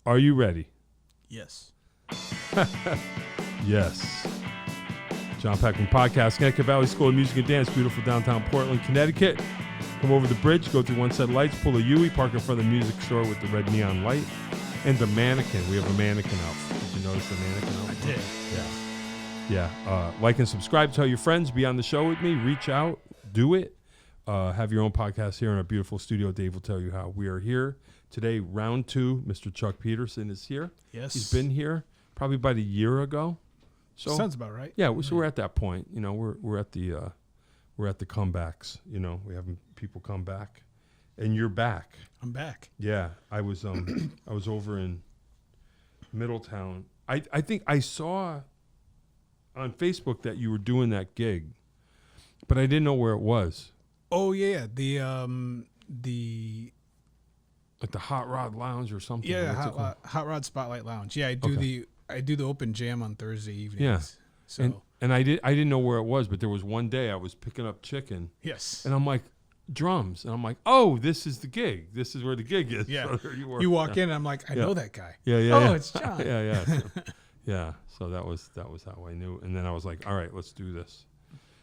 Are you ready? Yes. Yes. Jon Peckman Podcast, Connecticut Valley School of Music and Dance, beautiful downtown Portland, Connecticut. Come over the bridge, go through one set of lights, pull a Yui, park in front of the music store with the red neon light, and the mannequin. We have a mannequin out. Did you notice the mannequin out? I did. Yeah. Like and subscribe. Tell your friends. Be on the show with me. Reach out. Do it. Have your own podcast here in our beautiful studio. Dave will tell you how. We are here today. Round 2. Mr. Chuck Peterson is here. Yes. He's been here probably about a year ago. So sounds about right. Yeah. So we're at that point. You know, we're at the comebacks. You know, we have people come back, and you're back. I'm back. Yeah. I was I was over in Middletown. I think I saw on Facebook that you were doing that gig, but I didn't know where it was. Oh yeah, the Like the Hot Rod Lounge or something. yeah, Hot Rod Spotlight Lounge. Yeah, I do the open jam on Thursday evenings. Yeah. So and I didn't know where it was, but there was one day I was picking up chicken. yes. And I'm like, drums, and I'm like, oh, this is the gig. This is where the gig is. Yeah. So there You walk in and I'm like, I know that guy. Yeah. It's John. Yeah. So that was how I knew. And then I was like, all right, let's do this.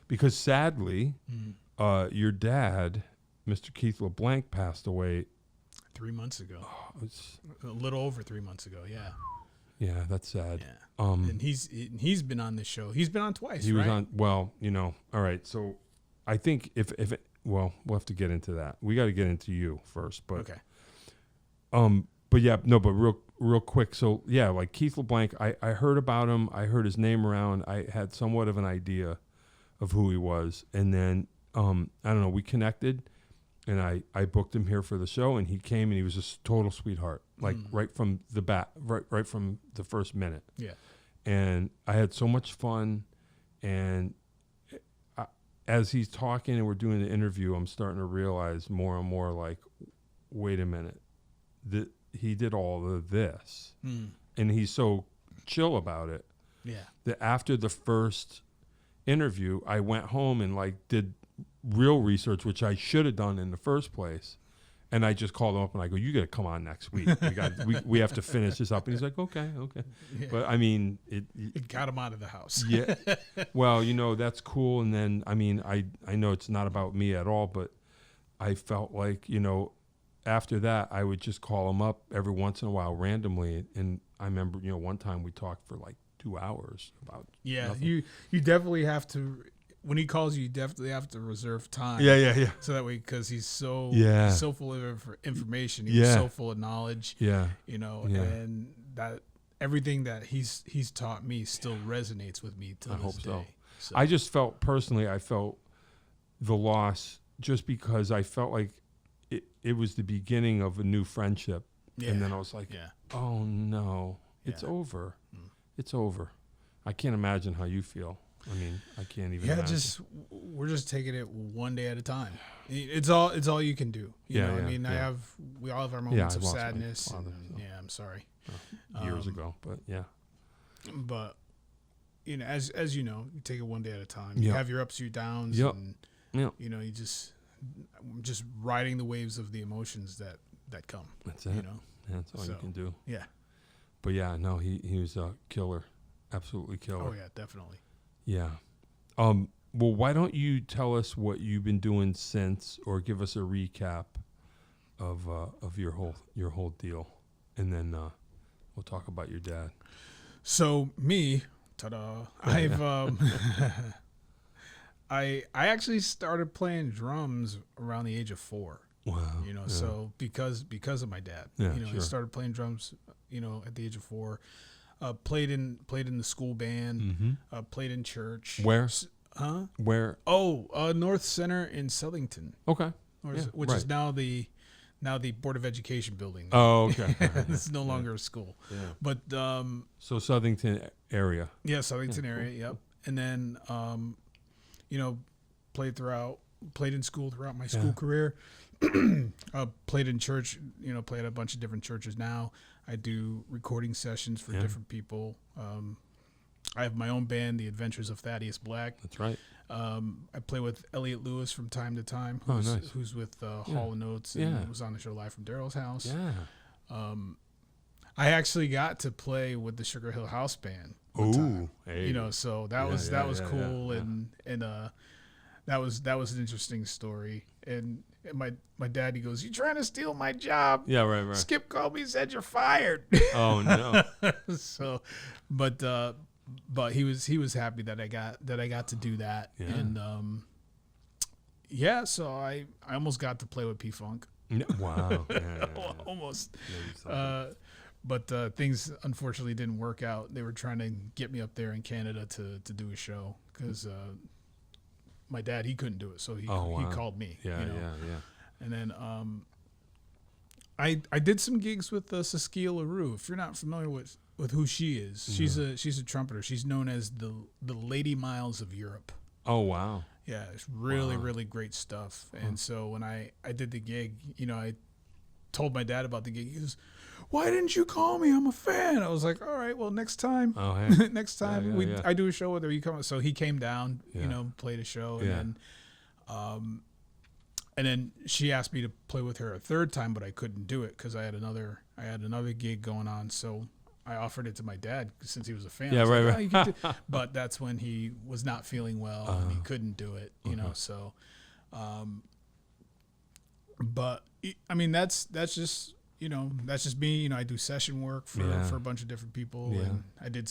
Because sadly, your dad, Mr. Keith LeBlanc, passed away 3 months ago. Oh, A little over 3 months ago. Yeah. Yeah, that's sad. Yeah. And he's been on this show. He's been on twice. He right? was on. Well, you know. All right. So I think we'll have to get into that. We got to get into you first, but okay. But yeah, no, but real quick. So yeah, like Keith LeBlanc, I heard about him. I heard his name around. I had somewhat of an idea of who he was, and then I don't know. We connected, and I booked him here for the show, and he came, and he was just total sweetheart, like right from the bat, right from the first minute. Yeah. And I had so much fun, and as he's talking and we're doing the interview, I'm starting to realize more and more, like, wait a minute, he did all of this, and he's so chill about it. Yeah. That after the first interview, I went home and like did real research, which I should have done in the first place. And I just called him up and I go, you got to come on next week. We have to finish this up. And he's like, okay. Yeah. But I mean, It got him out of the house. yeah. Well, you know, that's cool. And then, I mean, I know it's not about me at all, but I felt like, you know, after that, I would just call him up every once in a while randomly. And I remember, you know, one time we talked for like 2 hours about nothing. You definitely have to. When he calls you definitely have to reserve time. Yeah. So that way, because he's so full of information, he's so full of knowledge. Yeah. You know, and that everything that he's taught me still resonates with me till this day. So. I just felt personally, the loss just because I felt like it was the beginning of a new friendship. Yeah. And then I was like, oh no, it's over. It's over. I can't imagine how you feel. I mean, I can't even imagine. We're just taking it one day at a time. It's all you can do. You know, I mean, we all have our moments of sadness. Father, so. Yeah, I'm sorry. Years ago, but yeah. But you know, as you know, you take it one day at a time. You have your ups, your downs, and you know, you just riding the waves of the emotions that come. That's it. You know, that's all you can do. Yeah. But yeah, no, he was a killer, absolutely killer. Oh yeah, definitely. Yeah. Well, why don't you tell us what you've been doing since, or give us a recap of your whole deal, and then we'll talk about your dad. So me, ta-da! I've I actually started playing drums around the age of 4. Wow. You know, so because of my dad, you know, I started playing drums, you know, at the age of 4. Played in the school band. Played in church. Where? Huh? Where? Oh, North Center in Southington. Okay. Which is now the Board of Education building. Oh, okay. It's no longer a school. Yeah. But so Southington area. Yeah, Southington area. Yep. And then you know, played in school throughout my school career. Played in church. You know, played at a bunch of different churches now. I do recording sessions for different people. I have my own band, The Adventures of Thaddeus Black. That's right. I play with Elliot Lewis from time to time, who's with Hall & Oates and was on the show Live from Daryl's House. Yeah. I actually got to play with the Sugar Hill House Band. Ooh, hey. You know, so that was cool, and that was an interesting story. And my dad, he goes, "You trying to steal my job?" Yeah, right. Skip called me, said you're fired. Oh no. So, but he was happy that I got to do that, and so I almost got to play with P-Funk. Wow. Almost. But things unfortunately didn't work out. They were trying to get me up there in Canada to do a show because my dad, he couldn't do it, so he called me. Yeah. And then I did some gigs with Saskia LaRue. If you're not familiar with who she is, she's a trumpeter. She's known as the Lady Miles of Europe. Oh wow. Yeah, it's really great stuff. And so when I did the gig, you know, I told my dad about the gig. He goes, "Why didn't you call me? I'm a fan." I was like, "All right, well, next time, next time I do a show with her, you come." So he came down, you know, played a show, and then she asked me to play with her a third time, but I couldn't do it because I had another gig going on. So I offered it to my dad since he was a fan. Yeah, right. "Oh, you can do-" But that's when he was not feeling well and he couldn't do it, you know. So, but I mean, that's just. You know, that's just me. You know, I do session work for a bunch of different people, and I did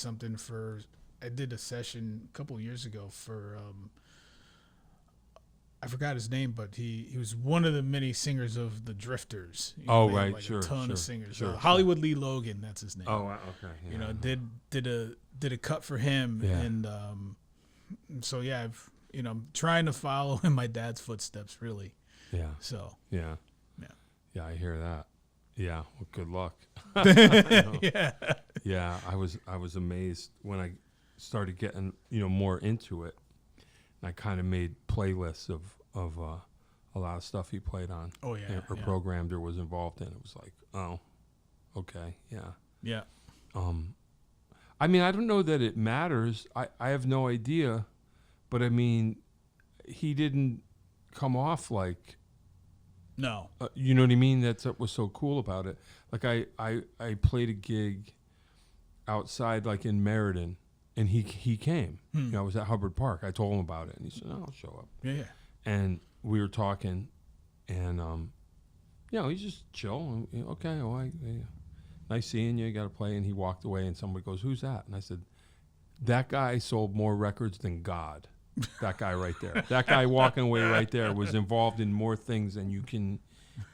a session a couple of years ago for I forgot his name, but he was one of the many singers of the Drifters. You know, right, like sure, a ton sure, of singers. sure. Hollywood Lee Logan, that's his name. Oh, okay. Yeah. You know, did a cut for him, and so I've I'm trying to follow in my dad's footsteps, really. Yeah. So yeah, I hear that. Yeah, well, good luck. Yeah, I was amazed when I started getting more into it. And I kind of made playlists of a lot of stuff he played on. Oh yeah, or programmed or was involved in. It was like, oh, okay, yeah. I mean, I don't know that it matters. I have no idea, but I mean, he didn't come off like. No. You know what I mean? That's what was so cool about it. Like I played a gig outside, like in Meriden, and he came. You know, I was at Hubbard Park. I told him about it, and he said, "Oh, I'll show up." Yeah. And we were talking, and he's just chill. And, okay, nice seeing you. You got to play. And he walked away, and somebody goes, "Who's that?" And I said, "That guy sold more records than God." That guy right there. That guy walking away right there was involved in more things than you can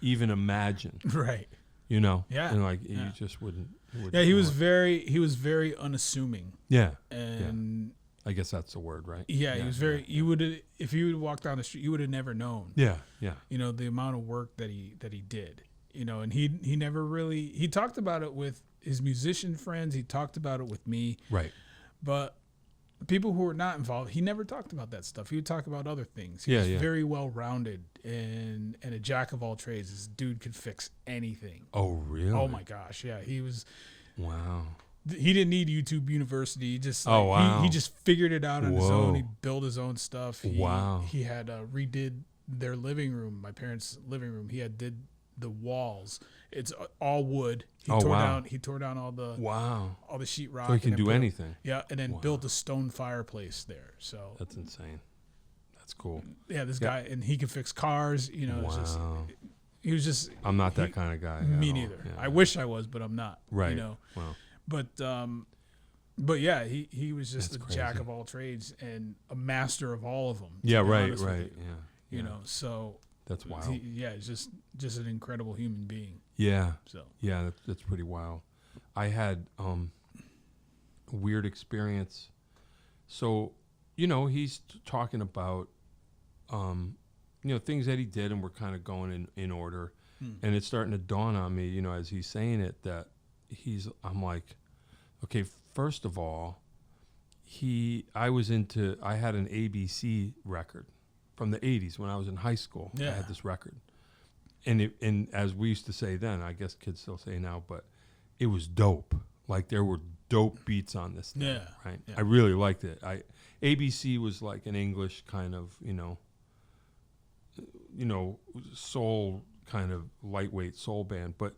even imagine. Right. You know? Yeah. And like you just wouldn't he was very unassuming. Yeah. And I guess that's the word, right? Yeah, he was very you would if you would walk down the street, you would have never known. Yeah. You know, the amount of work that he did. You know, and he never really he talked about it with his musician friends, he talked about it with me. Right. But people who were not involved, he never talked about that stuff. He would talk about other things. He was very well-rounded and a jack of all trades. This dude could fix anything. Oh, really? Oh, my gosh. Yeah, he was. Wow. He didn't need YouTube University. He just he just figured it out on his own. He built his own stuff. He had redid their living room, my parents' living room. He did the walls. It's all wood. He tore down all the sheetrock. So he can do anything. Yeah, and then built a stone fireplace there. So that's insane. That's cool. Yeah, this guy, and he can fix cars. You know, he was just. I'm not that kind of guy. Me neither. Yeah, I wish I was, but I'm not. Right. You know. Wow. But yeah, he was just a jack of all trades and a master of all of them. Yeah. Right. Yeah. You know, so. That's wild. He's just an incredible human being. Yeah. So. Yeah, that's pretty wild. I had a weird experience. So, he's talking about, things that he did, and we're kind of going in order. And it's starting to dawn on me, as he's saying it, that I'm like, okay, first of all, I had an ABC record. From the 80s when I was in high school. I had this record. And as we used to say then, I guess kids still say now, but it was dope. Like there were dope beats on this thing, right? Yeah. I really liked it. ABC was like an English kind of, soul kind of lightweight soul band, but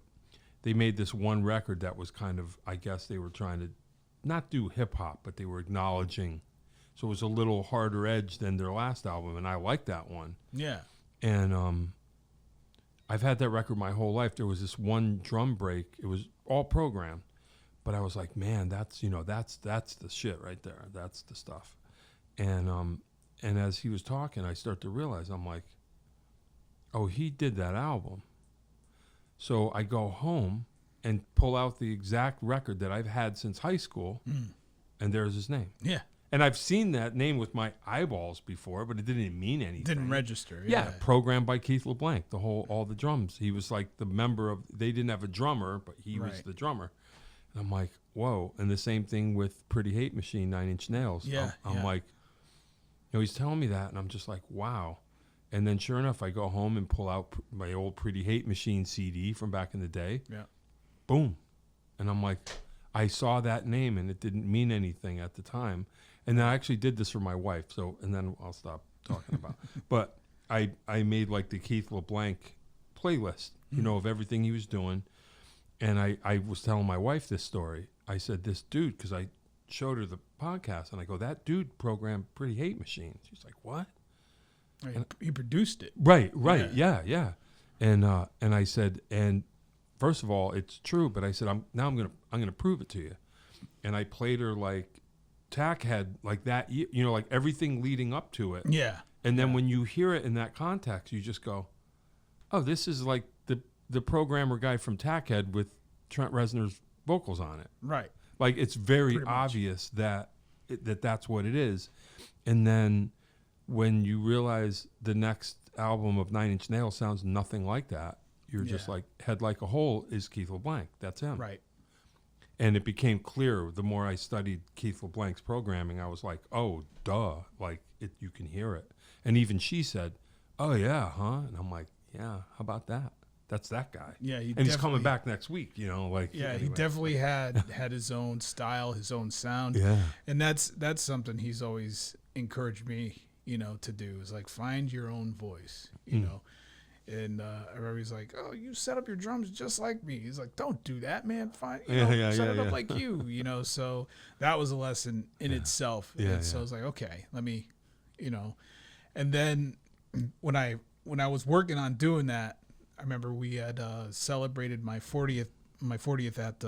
they made this one record that was kind of, I guess they were trying to not do hip hop, but they were acknowledging. So it was a little harder edge than their last album, and I liked that one. Yeah. And I've had that record my whole life. There was this one drum break. It was all programmed, but I was like, man, that's the shit right there. That's the stuff. And as he was talking, I start to realize, I'm like, oh, he did that album. So I go home and pull out the exact record that I've had since high school, and there's his name. Yeah. And I've seen that name with my eyeballs before, but it didn't mean anything. Didn't register. Yeah, programmed by Keith LeBlanc, all the drums. He was like the member of, they didn't have a drummer, but he was the drummer. And I'm like, whoa. And the same thing with Pretty Hate Machine, 9 Inch Nails. Yeah. I'm like, he's telling me that, and I'm just like, wow. And then sure enough, I go home and pull out my old Pretty Hate Machine CD from back in the day. Yeah. Boom. And I'm like, I saw that name, and it didn't mean anything at the time. And then I actually did this for my wife. So, and then I'll stop talking about. But I made like the Keith LeBlanc playlist, of everything he was doing. And I was telling my wife this story. I said, this dude, because I showed her the podcast, and I go, that dude programmed Pretty Hate Machine. She's like, what? He produced it. Right. Yeah. And I said, and first of all, it's true, but I said, I'm gonna prove it to you. And I played her like Tackhead, like that, like everything leading up to it. Yeah. And then when you hear it in that context, you just go, oh, this is like the programmer guy from Tackhead with Trent Reznor's vocals on it. Right. Like it's very obvious that that's what it is. And then when you realize the next album of 9 Inch Nails sounds nothing like that, you're just like, Head Like a Hole is Keith LeBlanc. That's him. Right. And it became clear the more I studied Keith LeBlanc's programming, I was like, oh, duh. Like, you can hear it. And even she said, oh, yeah, huh? And I'm like, yeah, how about that? That's that guy. Yeah. And he's coming back next week, like. Yeah, anyway. he definitely had his own style, his own sound. Yeah. And that's something he's always encouraged me, to do, is like, find your own voice, you know. And I remember he's like, oh, you set up your drums just like me. He's like, don't do that, man. Fine, set it up like you, So that was a lesson in itself. So I was like, okay, let me, And then when I was working on doing that, I remember we had celebrated my 40th at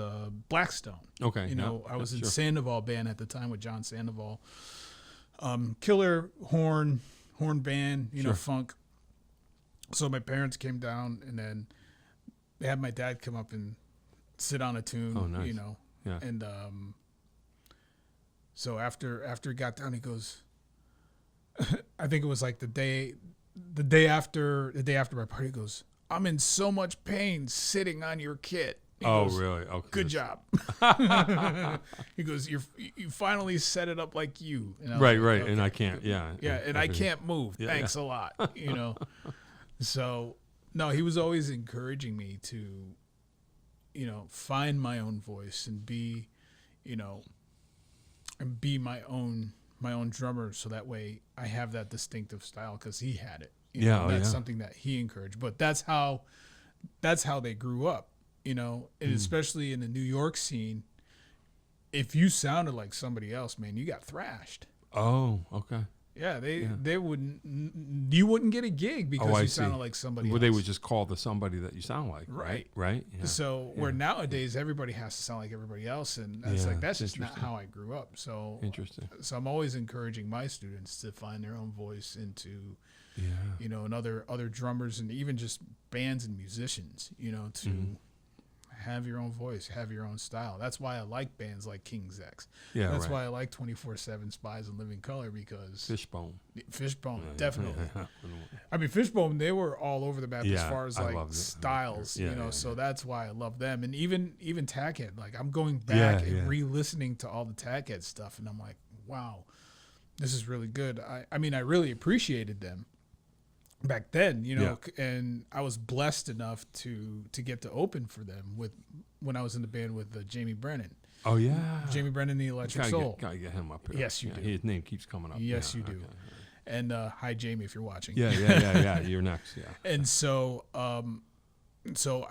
Blackstone. Okay. I was in Sandoval band at the time with John Sandoval. Killer horn band, funk. So my parents came down, and then they had my dad come up and sit on a tune, oh, nice. Yeah. And so after he got down, he goes, I think it was like the day after my party, he goes, I'm in so much pain sitting on your kit. He goes, really? Okay. Good job. He goes, you finally set it up like you. Right. Okay. And I can't, and I can't move. Thanks a lot, So, no, he was always encouraging me to, find my own voice and be my own drummer. So that way I have that distinctive style, because he had it. That's something that he encouraged. But that's how they grew up, and especially in the New York scene. If you sounded like somebody else, man, you got thrashed. Oh, okay. Yeah, they wouldn't. You wouldn't get a gig because you sounded like somebody else. Well, they would just call the somebody that you sound like. Right. Yeah. So where nowadays everybody has to sound like everybody else, and that's just not how I grew up. So interesting. So I'm always encouraging my students to find their own voice into, and other drummers, and even just bands and musicians, to have your own voice, have your own style. That's why I like bands like King's X. Yeah, that's why I like 24/7 Spies and Living Color, because Fishbone, definitely. I mean, Fishbone, they were all over the map as far as like styles, so that's why I love them. And even Tackhead, like I'm going back and re-listening to all the Tackhead stuff, and I'm like, wow, this is really good. I mean, I really appreciated them back then, and I was blessed enough to get to open for them when I was in the band with Jamie Brennan. Oh yeah, Jamie Brennan, the Electric Soul. Gotta get him up here. Yes, you do. His name keeps coming up. Yes, you do. Okay. And hi, Jamie, if you're watching. Yeah. You're next. Yeah. And so I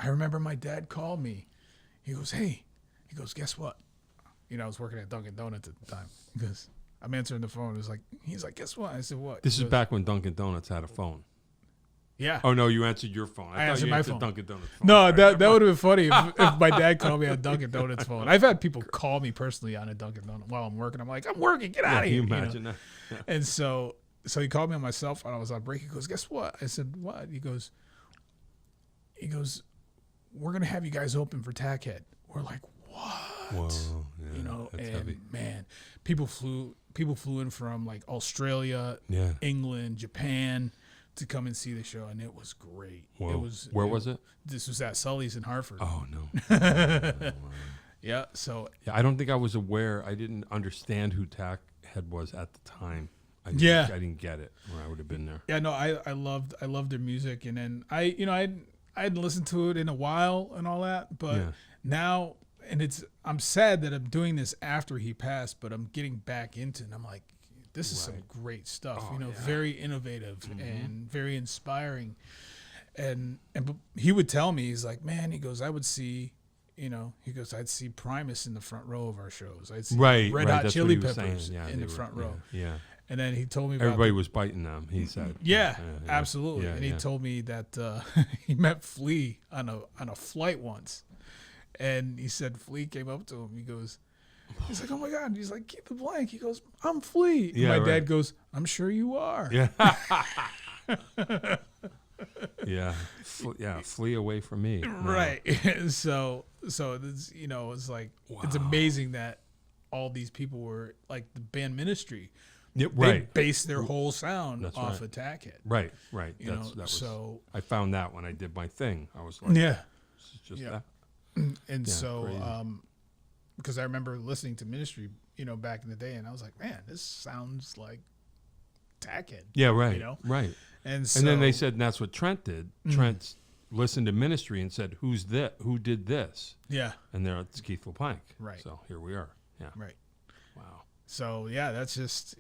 remember my dad called me, He goes, hey, he goes, guess what? I was working at Dunkin' Donuts at the time. He goes, I'm answering the phone. He's like, guess what? I said, what? This is back when Dunkin' Donuts had a phone. Yeah. Oh, no, you answered your phone. I answered you my answered phone. Dunkin' Donuts phone. No, that would have been funny if my dad called me on Dunkin' Donuts phone. I've had people call me personally on a Dunkin' Donut while I'm working. I'm like, I'm working. Get out of here. Can you imagine that? Yeah. And so he called me on my cell phone. I was on break. He goes, guess what? I said, what? He goes, we're going to have you guys open for Tackhead. We're like, what? Whoa. Yeah, that's and heavy. man, people flew in from like Australia, Yeah. England, Japan to come and see the show, and it was great. Whoa. Where was it? This was at Sully's in Hartford. Oh, no. Yeah, so Yeah, I don't think I was aware. I didn't understand who Tackhead was at the time. I didn't get it, or I would have been there. yeah, no, I loved their music, and then I hadn't listened to it in a while and all that, but now, and I'm sad that I'm doing this after he passed, but I'm getting back into it, and I'm like, this is some great stuff, very innovative and very inspiring, and but he would tell me, he's like, man, he goes, I would see. I'd see Primus in the front row of our shows. I'd see Red Hot Chili Peppers in the front row. Yeah. And then he told me about everybody was biting them, he said. Yeah, absolutely. Yeah, and he told me that he met Flea on a flight once. And he said Flea came up to him. He's like, oh my God. He's like, keep it blank. He goes, I'm Flea. And my dad goes, I'm sure you are. Yeah. Flee away from me. Right. So it's it's like, it's amazing that all these people were like the band Ministry. Yeah, they based their whole sound off of Tackhead. Right. I found that when I did my thing. I was like, this is just that. And so, because I remember listening to Ministry, back in the day, and I was like, man, this sounds like Tackhead. Yeah, right. Right. And then they said, and that's what Trent did. Trent listened to Ministry and said, who's that? Who did this? Yeah. And there it's Keith LeBlanc. Right. So here we are. Yeah. Right. Wow. So yeah, that's just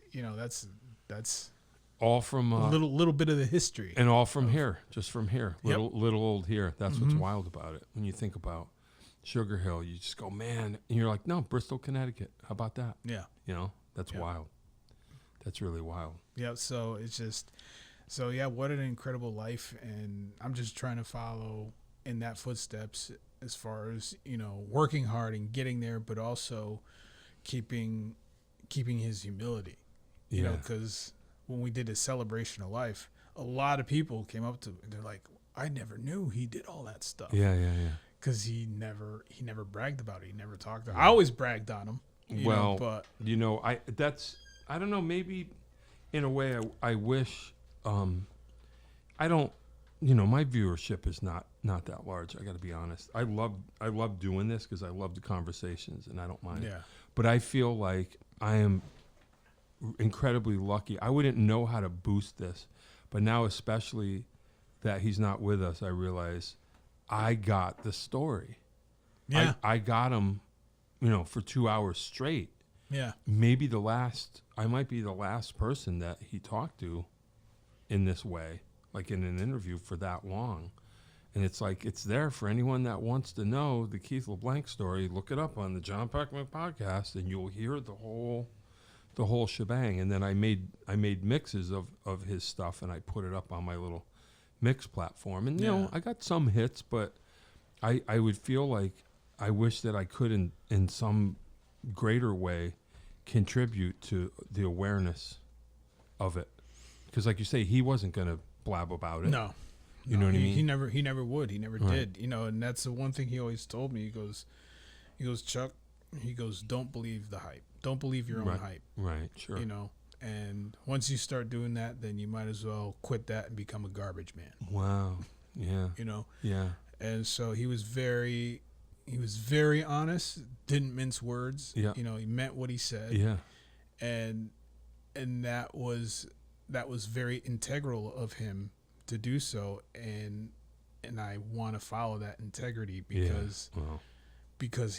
that's all from a little bit of the history, and all from here, just from here, little old here. That's what's wild about it. When you think about Sugar Hill, you just go, man, and you're like, no, Bristol, Connecticut. How about that? Yeah. That's wild. That's really wild. Yeah. So it's just, what an incredible life, and I'm just trying to follow in that footsteps as far as working hard and getting there, but also keeping his humility. Because when we did a celebration of life, a lot of people came up to me and they're like, I never knew he did all that stuff. Yeah. Because he never bragged about it. He never talked about it. I always bragged on him. But I don't know, maybe in a way I wish, I don't, my viewership is not that large. I got to be honest. I love doing this because I love the conversations and I don't mind. Yeah. But I feel like I am incredibly lucky. I wouldn't know how to boost this, but now especially that he's not with us, I realize I got the story. Yeah. I got him, for 2 hours straight. Yeah. Maybe I might be the last person that he talked to in this way, like in an interview for that long. And it's like, it's there for anyone that wants to know the Keith LeBlanc story. Look it up on the Jon Peckman Podcast and you'll hear the whole shebang. And then I made mixes of his stuff and I put it up on my little mix platform. And, I got some hits, but I would feel like I wish that I could in some greater way contribute to the awareness of it. Because like you say, he wasn't going to blab about it. No. You know what I mean? He never would. He never did. And that's the one thing he always told me. He goes, Chuck, don't believe the hype. Don't believe your own hype. Right, sure. And once you start doing that, then you might as well quit that and become a garbage man. Wow. Yeah. Yeah. And so he was very honest, didn't mince words. Yeah. He meant what he said. Yeah. And that was very integral of him to do so, and I want to follow that integrity because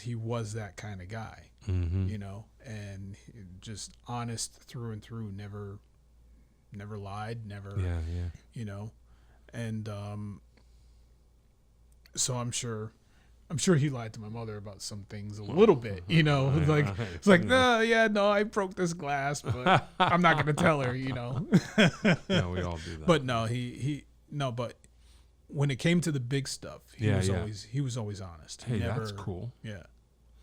he was that kind of guy, and just honest through and through, never lied, never, and so I'm sure, I'm sure he lied to my mother about some things a little bit, you know, like it's like, no, I broke this glass, but I'm not gonna tell her, you know. Yeah, we all do that. But no, but when it came to the big stuff, he was always honest. Hey, that's cool. Yeah,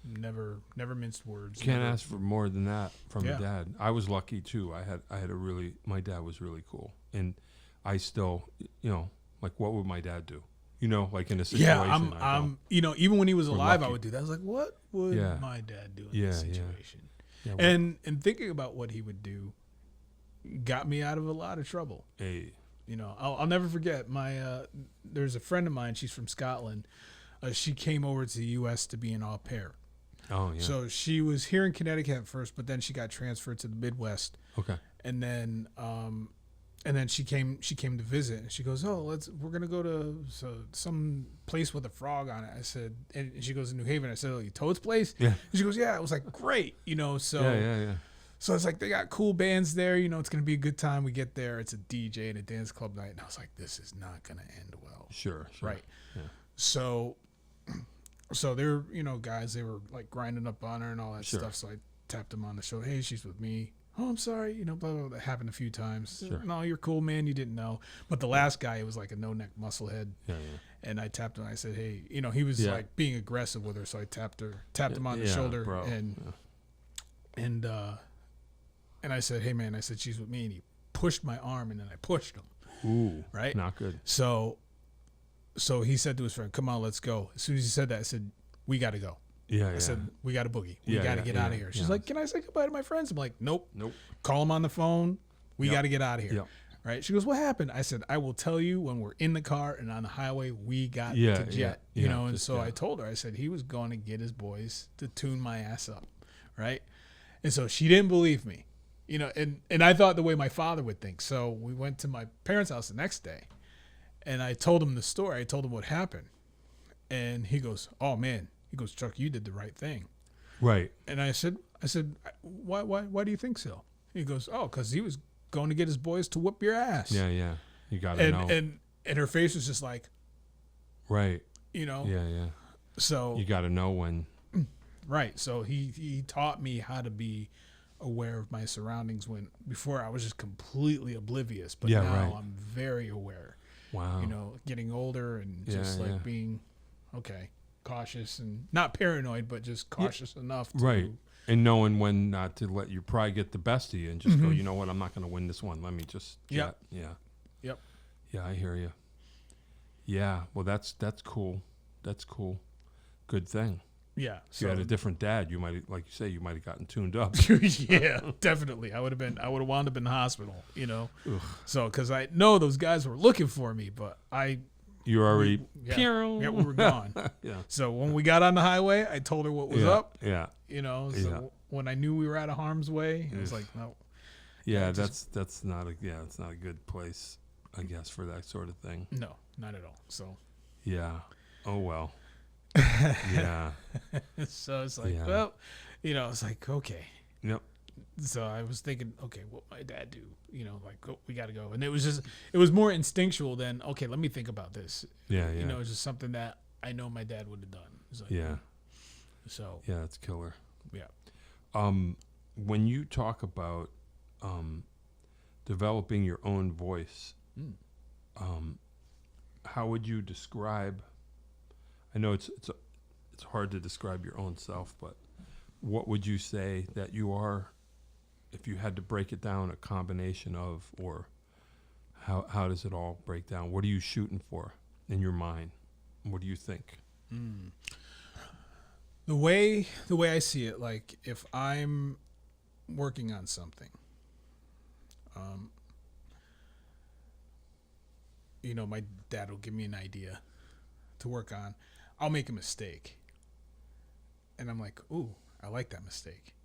never minced words. Can't ask for more than that from a dad. I was lucky too. My dad was really cool, and I still, you know, like what would my dad do? You know, like in a situation. Yeah, you know, even when he was alive, I would do that. I was like, what would my dad do in this situation? Yeah. And thinking about what he would do got me out of a lot of trouble. Hey. You know, I'll never forget there's a friend of mine, she's from Scotland. She came over to the U.S. to be an au pair. Oh, yeah. So she was here in Connecticut at first, but then she got transferred to the Midwest. Okay. And then she came to visit, and she goes, we're gonna go to some place with a frog on it. I said, and she goes to New Haven. I said, oh, Toad's place? Yeah. And she goes, yeah. I was like, great, you know. So yeah. So it's like they got cool bands there, you know. It's gonna be a good time. We get there, it's a DJ and a dance club night, and I was like, this is not gonna end well. Sure. Right. Yeah. So they're, you know, guys, they were like grinding up on her and all that stuff. So I tapped them on the shoulder. Hey, she's with me. Oh, I'm sorry, you know, blah, blah, blah. That happened a few times. Sure. No, you're cool, man. You didn't know. But the last guy, it was like a no-neck musclehead. Yeah. And I tapped him. I said, hey, you know, he was like being aggressive with her. So I tapped him on the shoulder. Bro. And I said, hey, man, I said, she's with me. And he pushed my arm, and then I pushed him. Ooh. Right? Not good. So he said to his friend, come on, let's go. As soon as he said that, I said, we got to go. Yeah. I said, we got to boogie. We got to get out of here. She's like, can I say goodbye to my friends? I'm like, nope. Call them on the phone. We got to get out of here. Yep. Right? She goes, what happened? I said, I will tell you when we're in the car and on the highway, we got to jet. You know, and so I told her, I said, he was going to get his boys to tune my ass up. Right? And so she didn't believe me. You know, and I thought the way my father would think. So we went to my parents' house the next day, and I told him the story. I told him what happened. And he goes, oh, man. He goes, Chuck, you did the right thing. Right. And I said, why do you think so? He goes, oh, because he was going to get his boys to whoop your ass. Yeah. You got to know. And her face was just like. Right. You know. Yeah. So. You got to know when. Right. So he taught me how to be aware of my surroundings before I was just completely oblivious. But now I'm very aware. Wow. You know, getting older and just being, okay. Cautious and not paranoid, but just cautious enough to and knowing when not to let your pride get the best of you and just go, you know what, I'm not going to win this one, let me just yeah I hear you. Yeah, well, that's cool. Good thing. Yeah. If you had a different dad, you might, like you say, you might have gotten tuned up. Yeah, definitely. I would have wound up in the hospital, you know. Ugh. So because I know those guys were looking for me, but you already we were gone. Yeah. So when we got on the highway, I told her what was up. Yeah. You know, so when I knew we were out of harm's way, it was like, no. Yeah, that's not it's not a good place, I guess, for that sort of thing. No, not at all. So. Yeah. Oh well. Yeah. So it's like, well, you know, it's like, okay. Yep. So I was thinking, okay, what my dad do? You know, like, we got to go. And it was more instinctual than, okay, let me think about this. Yeah. You know, it's just something that I know my dad would have done. Like, yeah. So. Yeah, it's killer. Yeah. When you talk about developing your own voice, how would you describe? I know it's hard to describe your own self, but what would you say that you are? If you had to break it down, a combination of, or how does it all break down? What are you shooting for in your mind? What do you think? The way I see it, like if I'm working on something, you know, my dad will give me an idea to work on. I'll make a mistake, and I'm like, ooh, I like that mistake.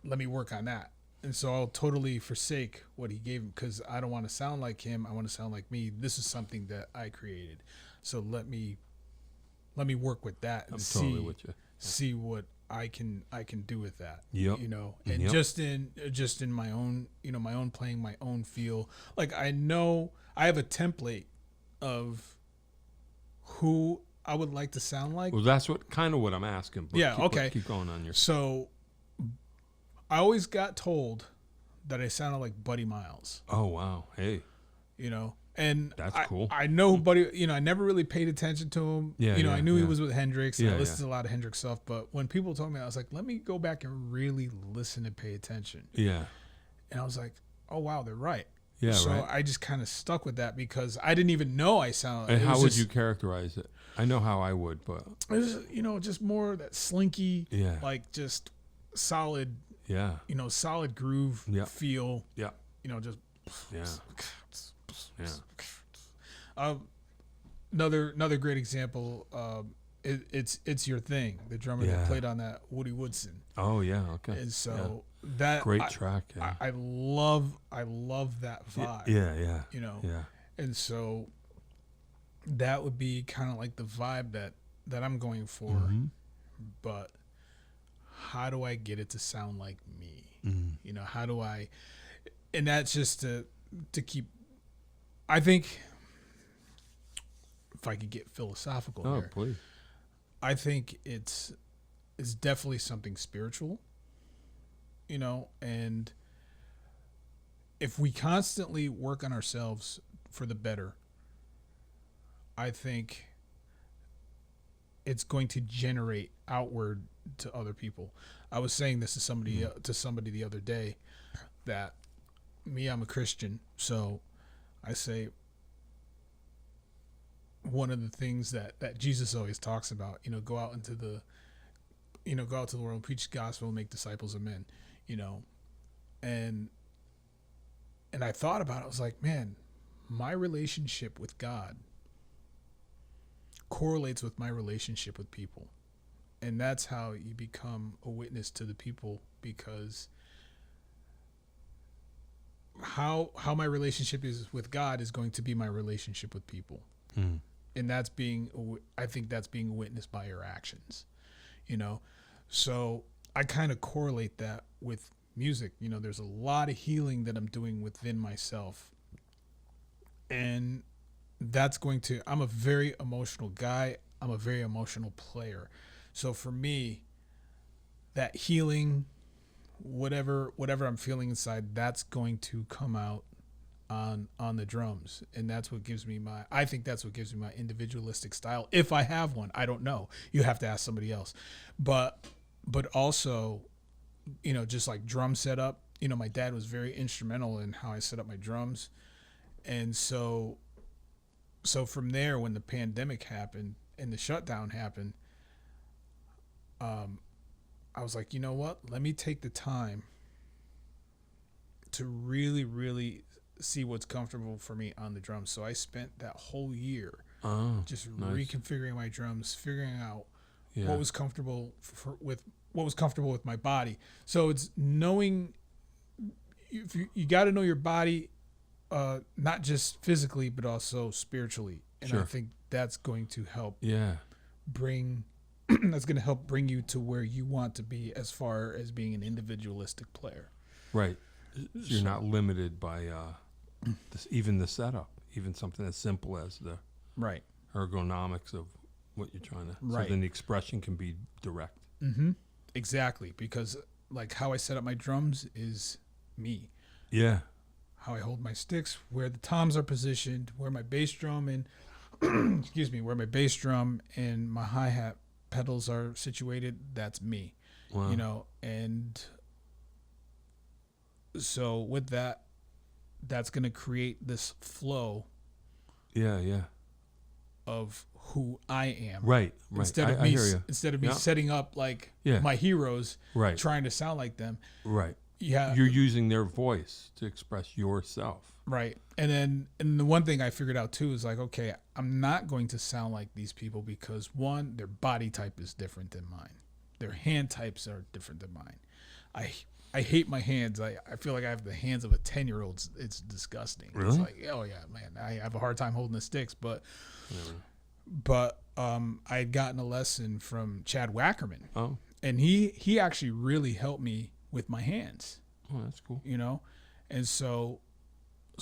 Let me work on that. And so I'll totally forsake what he gave him because I don't want to sound like him. I want to sound like me. This is something that I created. So let me work with that and see what I can do with that. Yep. You know, and just in my own, you know, my own playing, my own feel. Like I know I have a template of who I would like to sound like. Well, that's what I'm asking. But Yeah, okay. Keep going on your. So I always got told that I sounded like Buddy Miles. Oh, wow. Hey. You know, and That's cool. I know Buddy, you know, I never really paid attention to him. Yeah, you know, yeah, I knew he yeah. was with Hendrix, and Yeah, I listened to a lot of Hendrix stuff, but when people told me, I was like, let me go back and really listen and pay attention. Yeah. And I was like, oh, wow, they're right. Yeah, so right. I just kind of stuck with that because I didn't even know I sounded. And how would you characterize it? I know how I would, but It was, you know, just more that slinky, yeah, like just solid, yeah, you know, solid groove Yeah. feel. Yeah. You know, just yeah, yeah. Another great example. It's Your Thing, the drummer that played on that, Woody Woodson. Oh yeah, okay. And so that great track. Yeah. I love that vibe. Yeah, yeah. You know. Yeah. And so that would be kind of like the vibe that I'm going for. Mm-hmm. But how do I get it to sound like me? Mm-hmm. You know, how do I? And that's just to keep. I think if I could get philosophical here, Please. I think it's definitely something spiritual, you know, and if we constantly work on ourselves for the better, I think it's going to generate outward to other people. I was saying this to somebody the other day that I'm a Christian, so I say one of the things that Jesus always talks about, you know, go out to the world and preach the gospel and make disciples of men, you know. And I thought about it. I was like, man, my relationship with God correlates with my relationship with people. And that's how you become a witness to the people, because how my relationship is with God is going to be my relationship with people. Mm. And I think that's being witnessed by your actions, you know? So I kind of correlate that with music. You know, there's a lot of healing that I'm doing within myself. And that's I'm a very emotional guy. I'm a very emotional player. So for me, that healing, whatever I'm feeling inside, that's going to come out on the drums, and that's what gives me my individualistic style, if I have one. I don't know, you have to ask somebody else. But also, you know, just like drum setup, you know, my dad was very instrumental in how I set up my drums. And so from there, when the pandemic happened and the shutdown happened, I was like, you know what, let me take the time to really, really see what's comfortable for me on the drums. So I spent that whole year just reconfiguring my drums, figuring out what was comfortable with my body. So it's knowing, you got to know your body, not just physically but also spiritually. And I think that's going to help bring you to where you want to be as far as being an individualistic player. Right. So you're not limited by even the setup, even something as simple as the ergonomics of what you're trying to. So then the expression can be direct. Mm-hmm. Exactly, because like how I set up my drums is me. Yeah. How I hold my sticks, where the toms are positioned, where my bass drum and where my bass drum and my hi-hat pedals are situated, that's me. Wow. You know, and so with that's going to create this flow of who I am. Right. Instead of me setting up like my heroes, trying to sound like them. Right. Yeah. You're using their voice to express yourself. Right. And the one thing I figured out too is like, okay, I'm not going to sound like these people because one, their body type is different than mine. Their hand types are different than mine. I hate my hands. I feel like I have the hands of a 10-year-old. It's disgusting. Really? It's like, oh yeah, man, I have a hard time holding the sticks, but I had gotten a lesson from Chad Wackerman. Oh. And he actually really helped me with my hands. Oh, that's cool. You know? And so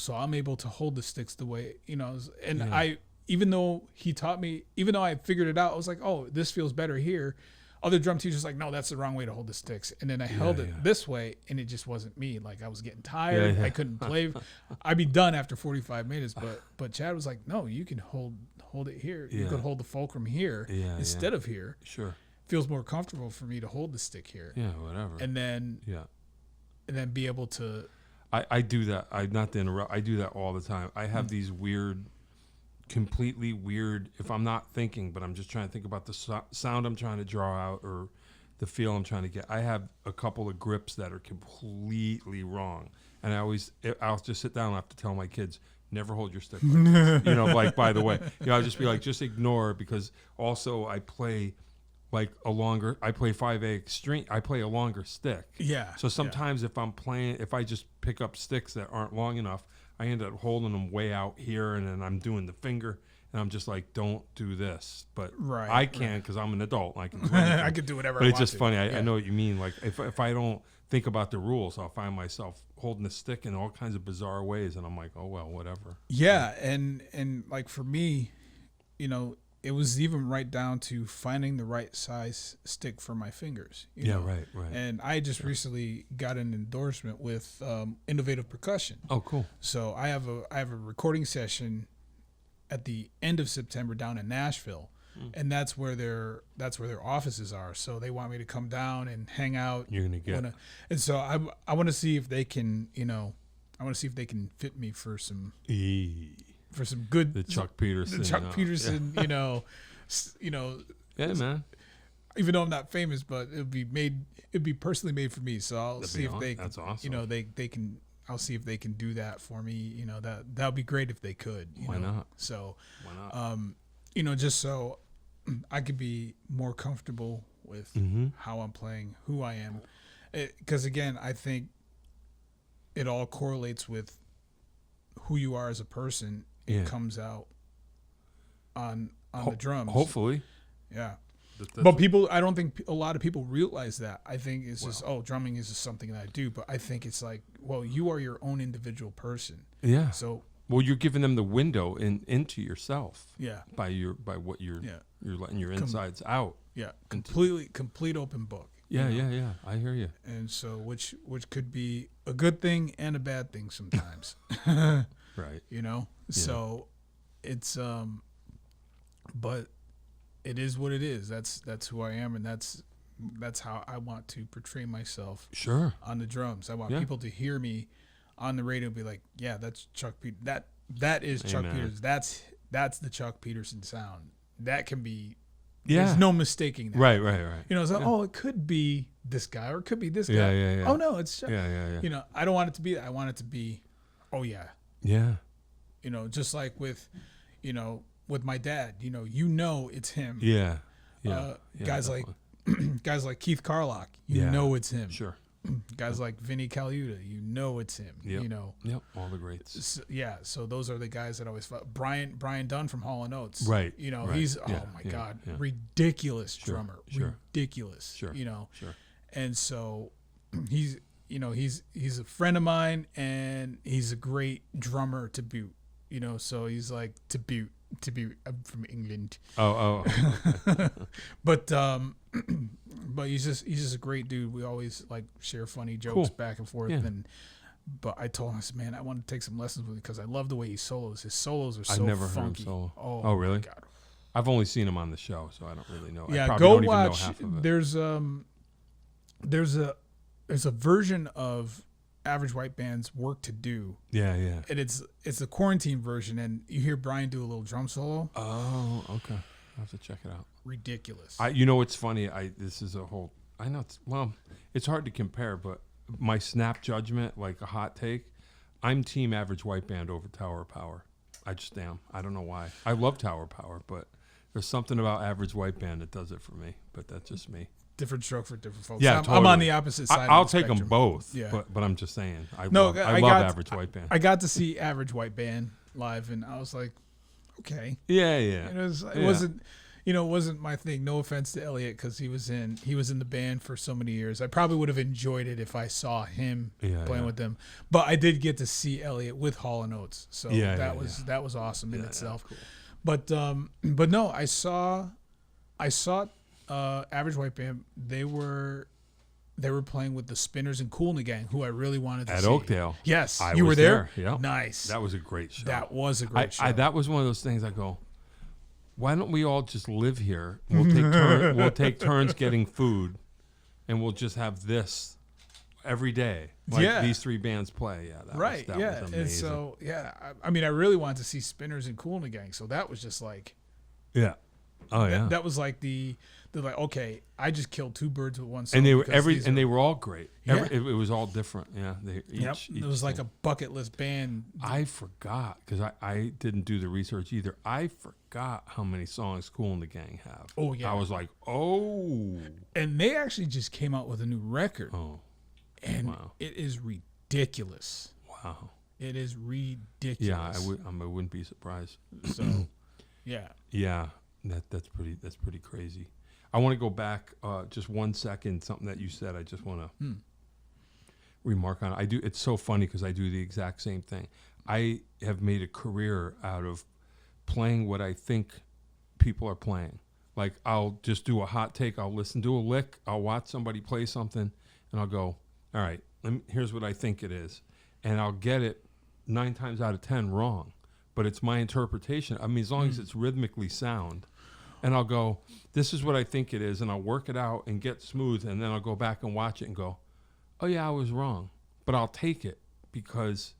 I'm able to hold the sticks the way, you know, and even though he taught me, even though I figured it out, I was like, oh, this feels better here. Other drum teachers like, no, that's the wrong way to hold the sticks. And then I held it this way, and it just wasn't me. Like I was getting tired. I couldn't play. I'd be done after 45 minutes. But Chad was like, no, you can hold it here. You could hold the fulcrum here instead of here. Sure. Feels more comfortable for me to hold the stick here. Yeah, whatever. And then be able to. I do that. Not to interrupt. I do that all the time. I have these completely weird, if I'm not thinking, but I'm just trying to think about the sound I'm trying to draw out or the feel I'm trying to get. I have a couple of grips that are completely wrong. And I'll just sit down and I have to tell my kids, never hold your stick like this. Like, by the way, I'll just be like, just ignore it, because also I play I play 5A extreme, I play a longer stick. Yeah. So sometimes if I just pick up sticks that aren't long enough, I end up holding them way out here, and then I'm doing the finger, and I'm just like, don't do this. But I can, because I'm an adult. I can do I can do whatever I want. But it's just funny. I know what you mean. Like, if I don't think about the rules, I'll find myself holding the stick in all kinds of bizarre ways, and I'm like, oh, well, whatever. Yeah, and like for me, it was even right down to finding the right size stick for my fingers. Right. And I just recently got an endorsement with Innovative Percussion. Oh, cool. So I have a recording session at the end of September down in Nashville, and that's where their offices are. So they want me to come down and hang out. You're gonna get. And so I want to see if they can fit me for some. For some good, the Chuck Peterson, Yeah, man. Even though I'm not famous, but it'd be personally made for me. So I'll see if they, that's awesome. They can. I'll see if they can do that for me. That'd be great if they could. Why not? So, why not? Just so I could be more comfortable with how I'm playing, who I am, because again, I think it all correlates with who you are as a person. It comes out on the drums. Hopefully. Yeah. But people, I don't think a lot of people realize that. I think it's just, drumming is just something that I do. But I think it's like, well, you are your own individual person. Yeah. So. Well, you're giving them the window into yourself. Yeah. By what you're letting your insides out. Yeah. Complete open book. Yeah. I hear you. And so, which could be a good thing and a bad thing sometimes. Right. So it's but it is what it is. That's who I am, and that's how I want to portray myself. Sure. On the drums, I want people to hear me on the radio and be like, yeah, that's Chuck Peterson. That is Chuck Peterson. That's the Chuck Peterson sound. That can be. There's no mistaking that. Right. It could be this guy or it could be this guy. Yeah. Oh no, it's Chuck. Yeah. I don't want it to be that. I want it to be, oh yeah. Yeah. Just like with my dad, it's him. Yeah. Guys like Keith Carlock, it's him. Sure. Guys like Vinny Caluta, it's him. Yep. All the greats. So those are the guys that I always fought. Brian Dunn from Hall & Oates. Right. He's God, ridiculous drummer. Sure. Ridiculous. Sure. Sure. And so he's a friend of mine, and he's a great drummer to boot. So he's like to boot. I'm from England. Oh. But he's just a great dude. We always like share funny jokes back and forth. Yeah. But I told him, I said, man, I want to take some lessons with him because I love the way he solos. His solos are so funky. I've never heard him solo. Oh really? My God. I've only seen him on the show, so I don't really know. Yeah, I probably go don't watch. Even know half of it. There's a version of Average White Band's Work to Do. Yeah. And it's the quarantine version, and you hear Brian do a little drum solo. Oh, okay. I'll have to check it out. Ridiculous. What's funny? This is a whole. I know it's hard to compare, but my snap judgment, like a hot take, I'm team Average White Band over Tower of Power. I just am. I don't know why. I love Tower of Power, but there's something about Average White Band that does it for me. But that's just me. Different stroke for different folks. Yeah, I'm on the opposite side. I'll of the take spectrum. them both. Yeah. But I'm just saying. I love Average White Band. I got to see Average White Band live, and I was like, okay. Yeah. It wasn't my thing. No offense to Elliot, because he was in the band for so many years. I probably would have enjoyed it if I saw him playing with them. But I did get to see Elliot with Hall & Oates, so that was awesome in itself. Cool. But no, I saw Average White Band. They were playing with the Spinners and Kool and the Gang, who I really wanted to see. At Oakdale. Yes, I you was were there. Yeah, Nice. That was a great show. That was a great show. That was one of those things I go, why don't we all just live here? We'll take turns getting food, and we'll just have this every day. Like these three bands play. Yeah, that was amazing. And so I mean, I really wanted to see Spinners and Kool and the Gang. So that was just like, yeah, that was like they're like, okay, I just killed two birds with one stone. And they were they were all great. Yeah. It was all different. Yeah, it was like a bucket list band. I forgot because I didn't do the research either. I forgot how many songs Kool and the Gang have. Oh yeah, I was like, oh, and they actually just came out with a new record. Oh, and it is ridiculous. Wow, it is ridiculous. Yeah, I wouldn't be surprised. So, yeah, that's pretty crazy. I want to go back just 1 second. Something that you said, I just want to remark on. It's so funny because I do the exact same thing. I have made a career out of playing what I think people are playing. Like I'll just do a hot take. I'll listen to a lick. I'll watch somebody play something, and I'll go, all right, here's what I think it is, and I'll get it 9 times out of 10 wrong, but it's my interpretation. I mean, as long as it's rhythmically sound. And I'll go, this is what I think it is, and I'll work it out and get smooth, and then I'll go back and watch it and go, oh, yeah, I was wrong. But I'll take it because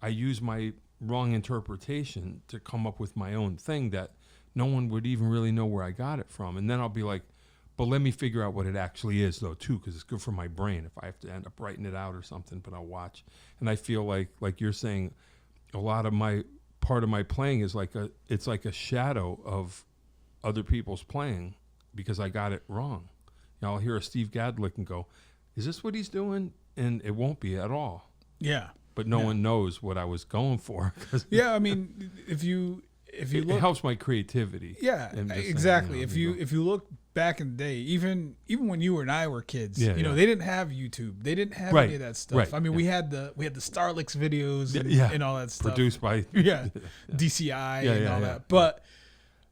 I use my wrong interpretation to come up with my own thing that no one would even really know where I got it from. And then I'll be like, but let me figure out what it actually is, though, too, because it's good for my brain if I have to end up writing it out or something, but I'll watch. And I feel like you're saying, a lot of part of my playing is it's like a shadow of other people's playing because I got it wrong. You know, I'll hear a Steve Gadd lick and go, is this what he's doing? And it won't be at all. Yeah. But no one knows what I was going for. Yeah, I mean, if you look, it helps my creativity. Yeah, exactly. Saying, if you look back in the day, even when you and I were kids, they didn't have YouTube. They didn't have any of that stuff. Right. I mean, we had the Starlix videos and all that stuff. Produced by DCI and all that. But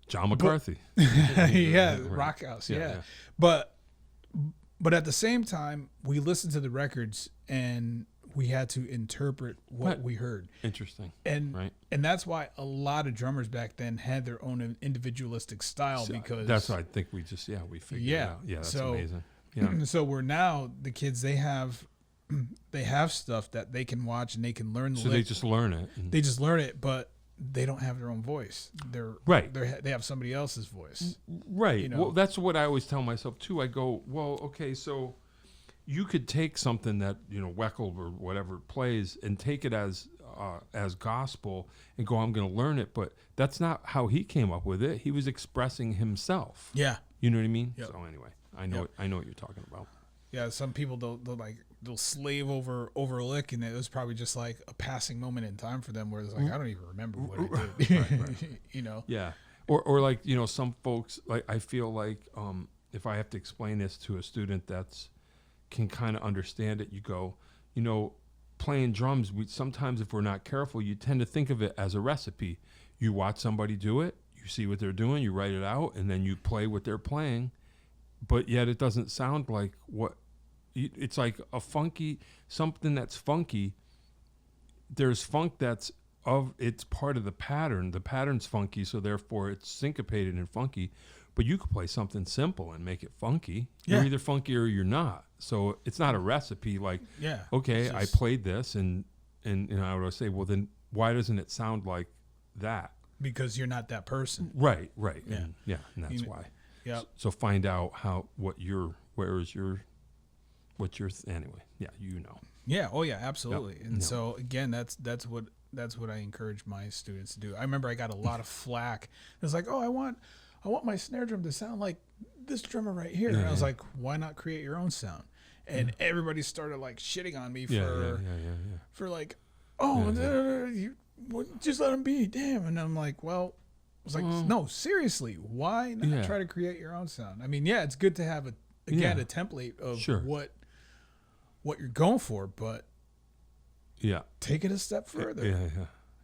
John McCarthy. Rock House. Yeah. But at the same time, we listened to the records and we had to interpret what we heard. Interesting. And that's why a lot of drummers back then had their own individualistic style because that's what I think we figured it out. Yeah, that's amazing. Yeah. So we're now the kids they have stuff that they can watch and they can learn they just learn it. They just learn it, but they don't have their own voice. They have somebody else's voice. Right. You know? Well, that's what I always tell myself too. I go, well, okay, so you could take something that Weckel or whatever plays and take it as gospel and go, I'm going to learn it, but that's not how he came up with it. He was expressing himself. Yeah. You know what I mean? Yep. So anyway, I know what you're talking about. Yeah, some people they'll slave over a lick, and it was probably just like a passing moment in time for them, where it's like I don't even remember what I did. Right. Yeah, or like some folks, like I feel like if I have to explain this to a student that's can kind of understand it, you go, playing drums. Sometimes if we're not careful, you tend to think of it as a recipe. You watch somebody do it, you see what they're doing, you write it out, and then you play what they're playing, but yet it doesn't sound like what. It's like something that's funky. There's funk it's part of the pattern. The pattern's funky, so therefore it's syncopated and funky. But you could play something simple and make it funky. Yeah. You're either funky or you're not. So it's not a recipe. Like, okay, I played this, and I would say, well, then why doesn't it sound like that? Because you're not that person. Right. Yeah, and that's why. Yeah. So find out anyway. Yeah, Yeah. Oh yeah, absolutely. Yep. And so again, that's what I encourage my students to do. I remember I got a lot of flack. It was like, oh, I want my snare drum to sound like this drummer right here. And I was like, why not create your own sound? And everybody started like shitting on me for like, you just let him be, damn. And I'm like, well, I was like, no, seriously, why not try to create your own sound? I mean, it's good to have a template of what you're going for, but take it a step further.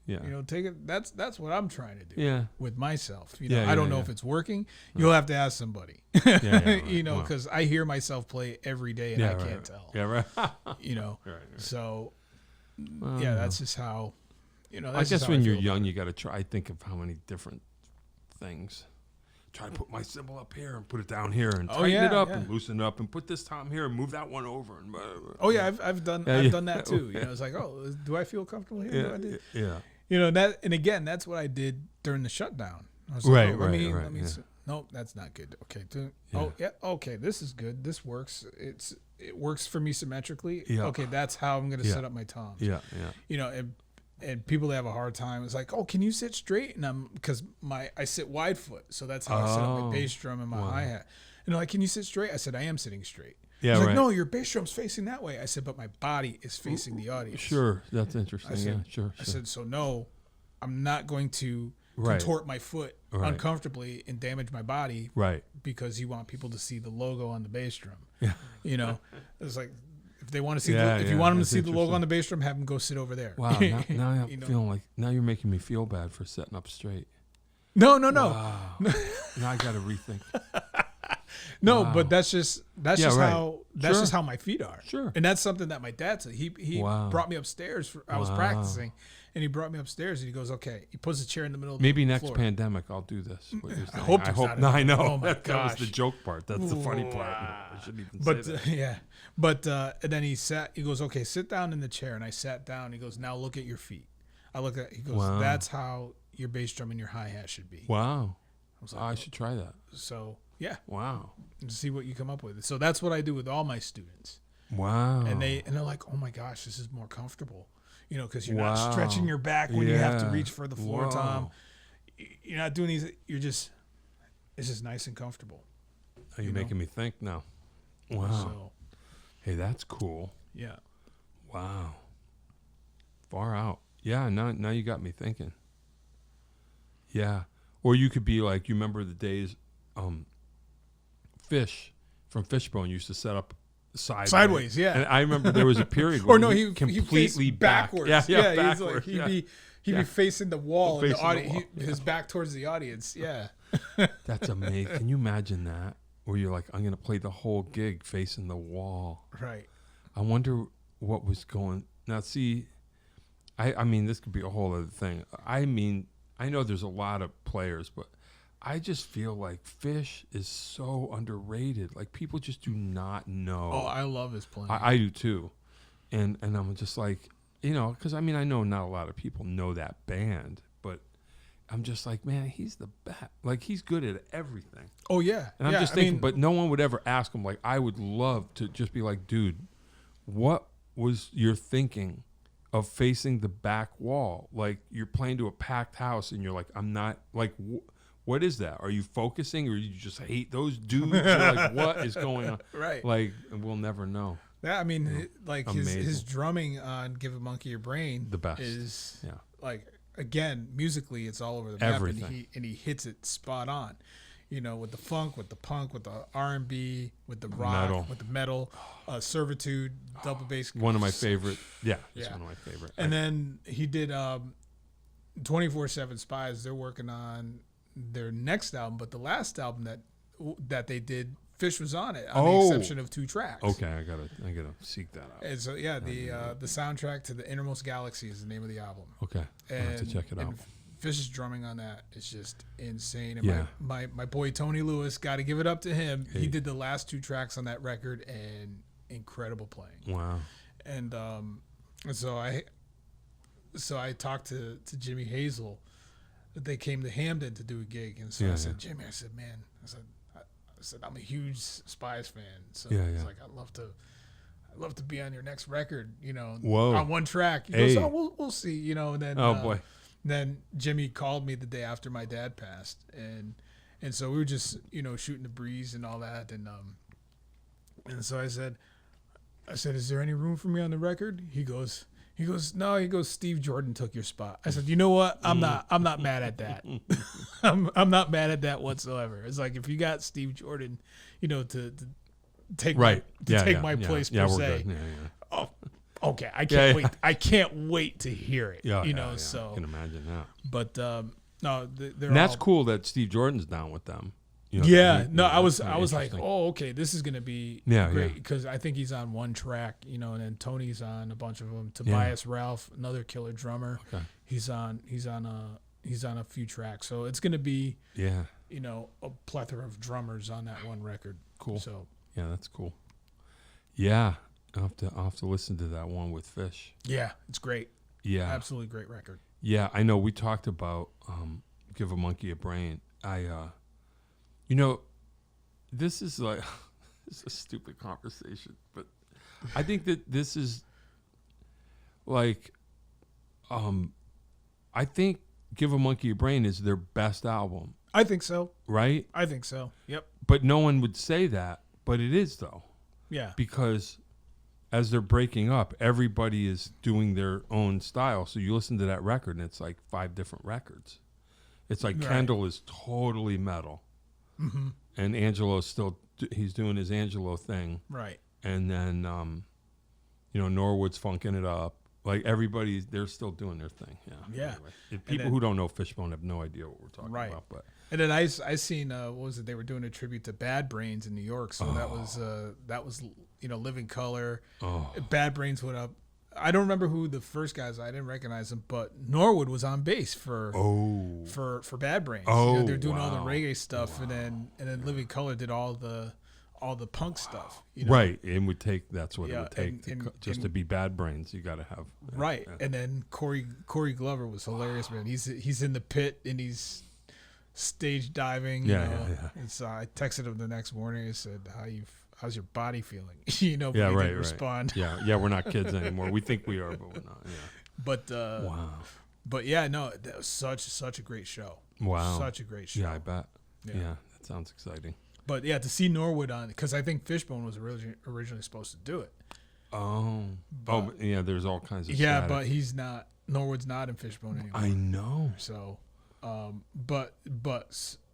Yeah. You know, take it. That's what I'm trying to do. Yeah. With myself. You know, Yeah, I don't yeah, know yeah. if it's working. You'll have to ask somebody. Right. You know, Well. because I hear myself play every day and I can't tell. Yeah, right. You know. Right. So Well, yeah, that's just how. You know, I that's guess just how when I you're feel young, about you got to try. I think of how many different things. Try to put my cymbal up here and put it down here and tighten it up and loosen it up and put this tom here and move that one over. And Oh yeah, I've done that too. You know, it's like, oh, do I feel comfortable here? Yeah. You know that, and again, that's what I did during the shutdown. I was Right, like, right. Nope, that's not good. Okay. Oh yeah. Okay, this is good. This works. It works for me symmetrically. Yeah. Okay, that's how I'm going to set up my toms. Yeah. You know, and people that have a hard time, it's like, oh, can you sit straight? And because I sit wide foot, so that's how I set up my bass drum and my hi hat. And they're like, can you sit straight? I said, I am sitting straight. Yeah, He's like, no, your bass drum's facing that way. I said, but my body is facing the audience. Sure, that's interesting. I said, so no, I'm not going to contort my foot uncomfortably and damage my body because you want people to see the logo on the bass drum. Yeah. You know, it's like, if they want to see, if you want them to see the logo on the bass drum, have them go sit over there. Wow. Now I'm feeling like, now you're making me feel bad for setting up straight. No. Wow. Now I got to rethink. No, but that's just how my feet are. Sure. And that's something that my dad said. He brought me upstairs. I was practicing, and he brought me upstairs, and he goes, "Okay." He puts a chair in the middle of Maybe the next floor. pandemic I'll do this. I hope. No, I know. Oh my that was the gosh. joke part. That's the funny part. I shouldn't even But say that. yeah, but and then he goes, "Okay, sit down in the chair," and I sat down. He goes, "Now look at your feet." I look at. He goes, "That's how your bass drum and your hi hat should be." Wow. I was like, I should try that. So yeah. Wow. And see what you come up with. So that's what I do with all my students. Wow. And they're like, "Oh my gosh, this is more comfortable." You know, because you're not stretching your back when you have to reach for the floor tom. You're not doing these. It's just nice and comfortable. Are you making me think now? Wow. So, hey, that's cool. Yeah. Wow. Far out. Yeah. Now you got me thinking. Yeah. Or you could be like, you remember the days, Fish from Fishbone used to set up sideways. Yeah. And I remember there was a period where he completely backwards. Yeah, backwards. He'd be facing the wall, and the audience, wall. his back towards the audience. Yeah. That's amazing. Can you imagine that? Where you're like, I'm going to play the whole gig facing the wall. Right. I wonder what was going. Now, see, I mean, this could be a whole other thing. I mean, I know there's a lot of players, but I just feel like Fish is so underrated. Like, people just do not know. Oh, I love his playing. I do too. And I'm just like, you know, because I mean, I know not a lot of people know that band, but I'm just like, man, he's the best. Like, he's good at everything. Oh, yeah. And I'm just thinking, but no one would ever ask him. Like, I would love to just be like, dude, what was your thinking of facing the back wall? Like, you're playing to a packed house and you're like, I'm not, like, what is that? Are you focusing, or you just hate those dudes? You're like, what is going on? Right. Like, we'll never know. Yeah, I mean, like Amazing. his drumming on "Give a Monkey Your Brain" The best. is like, again, musically it's all over the map, and he hits it spot on. You know, with the funk, with the punk, with the R&B, with the rock, with the metal, Servitude, double bass. One of my favorite. Yeah, it's one of my favorite. And then he did 24/7 Spies. They're working on their next album, but the last album that they did, Fish was on it, on the exception of 2 tracks. Okay, I gotta seek that out. And so the soundtrack to The Innermost Galaxy is the name of the album. Okay, I'll have to check it out. Fish's drumming on that is just insane. And my boy Tony Lewis, got to give it up to him. He did the last 2 tracks on that record, and incredible playing. Wow. And so I talked to Jimmy Hazel. They came to Hamden to do a gig, and so I said, Jimmy, I said, man, I said I'm a huge Spies fan. So it's like, I'd love to be on your next record, you know, on one track. He goes, we'll see, you know. And then then Jimmy called me the day after my dad passed, and so we were just, you know, shooting the breeze and all that, and so I said, is there any room for me on the record? He goes, no. He goes, Steve Jordan took your spot. I said, you know what? I'm not mad at that. I'm not mad at that whatsoever. It's like, if you got Steve Jordan, you know, to take my place per se. Good. Yeah. okay, I can't wait. I can't wait to hear it. Yeah, So I can imagine that. But no, and that's cool that Steve Jordan's down with them. I was like, oh, okay, this is gonna be great because I think he's on one track, and then Tony's on a bunch of them. Tobias Ralph, another killer drummer, he's on a few tracks, so it's gonna be a plethora of drummers on that one record. Cool. So yeah, that's cool. Yeah, I'll have to listen to that one with Fish. Yeah, it's great. Yeah, absolutely great record. Yeah, I know. We talked about Give a Monkey a Brain. This is like it's a stupid conversation, but I think that this is like, I think Give a Monkey a Brain is their best album. I think so. Right? I think so. Yep. But no one would say that, but it is though. Yeah. Because as they're breaking up, everybody is doing their own style. So you listen to that record and it's like 5 different records. It's like Kendall is totally metal. Mm-hmm. And Angelo's still, he's doing his Angelo thing. Right. And then, Norwood's funking it up. Like everybody, they're still doing their thing. Yeah. Yeah. Anyway, people who don't know Fishbone have no idea what we're talking about. But and then I seen, what was it? They were doing a tribute to Bad Brains in New York. So that was Living Colour. Oh. Bad Brains went up. I don't remember who the first guys. I didn't recognize them, but Norwood was on bass for Bad Brains. Oh, they're doing all the reggae stuff, and then Living Colour did all the punk stuff. Right, and that's what it would take to be Bad Brains. You got to have right. Yeah. And then Corey Glover was hilarious, man. He's in the pit and he's stage diving. Yeah. And so I texted him the next morning. I said, how's your body feeling? But he didn't respond. Yeah, we're not kids anymore. We think we are, but we're not. Yeah. But wow. But yeah, no, that was such a great show. Wow. Such a great show. Yeah, I bet. Yeah, that sounds exciting. But yeah, to see Norwood on, because I think Fishbone was originally supposed to do it. Oh. But there's all kinds of static. But he's not. Norwood's not in Fishbone anymore. I know. So, but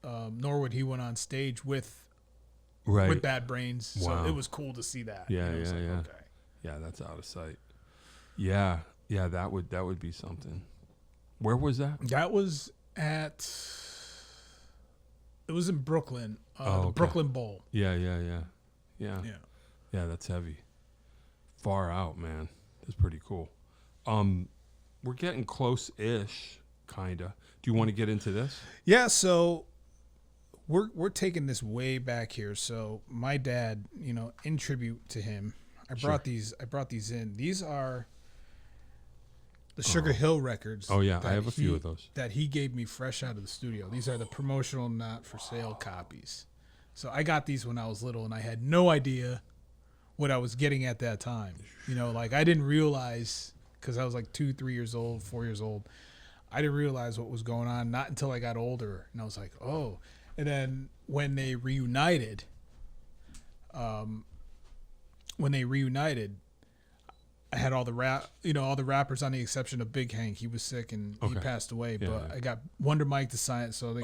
Norwood, he went on stage with Bad Brains. Wow. So it was cool to see that. Yeah, Okay. Yeah, that's out of sight. Yeah, that would be something. Where was that? That was it was in Brooklyn, the Brooklyn Bowl. Yeah. Yeah, that's heavy. Far out, man. That's pretty cool. We're getting close-ish, kinda. Do you want to get into this? Yeah, so we're taking this way back here. So my dad, in tribute to him, I brought these in. These are the Sugar Hill records. Oh yeah, I have a few of those that he gave me fresh out of the studio. These are the promotional, not for sale copies. So I got these when I was little, and I had no idea what I was getting at that time. I didn't realize, because I was like 2, 3 years old, 4 years old. I didn't realize what was going on, not until I got older, and I was like, oh. And then when they reunited, I had all the rappers on the exception of Big Hank. He was sick and he passed away. I got Wonder Mike to sign it. So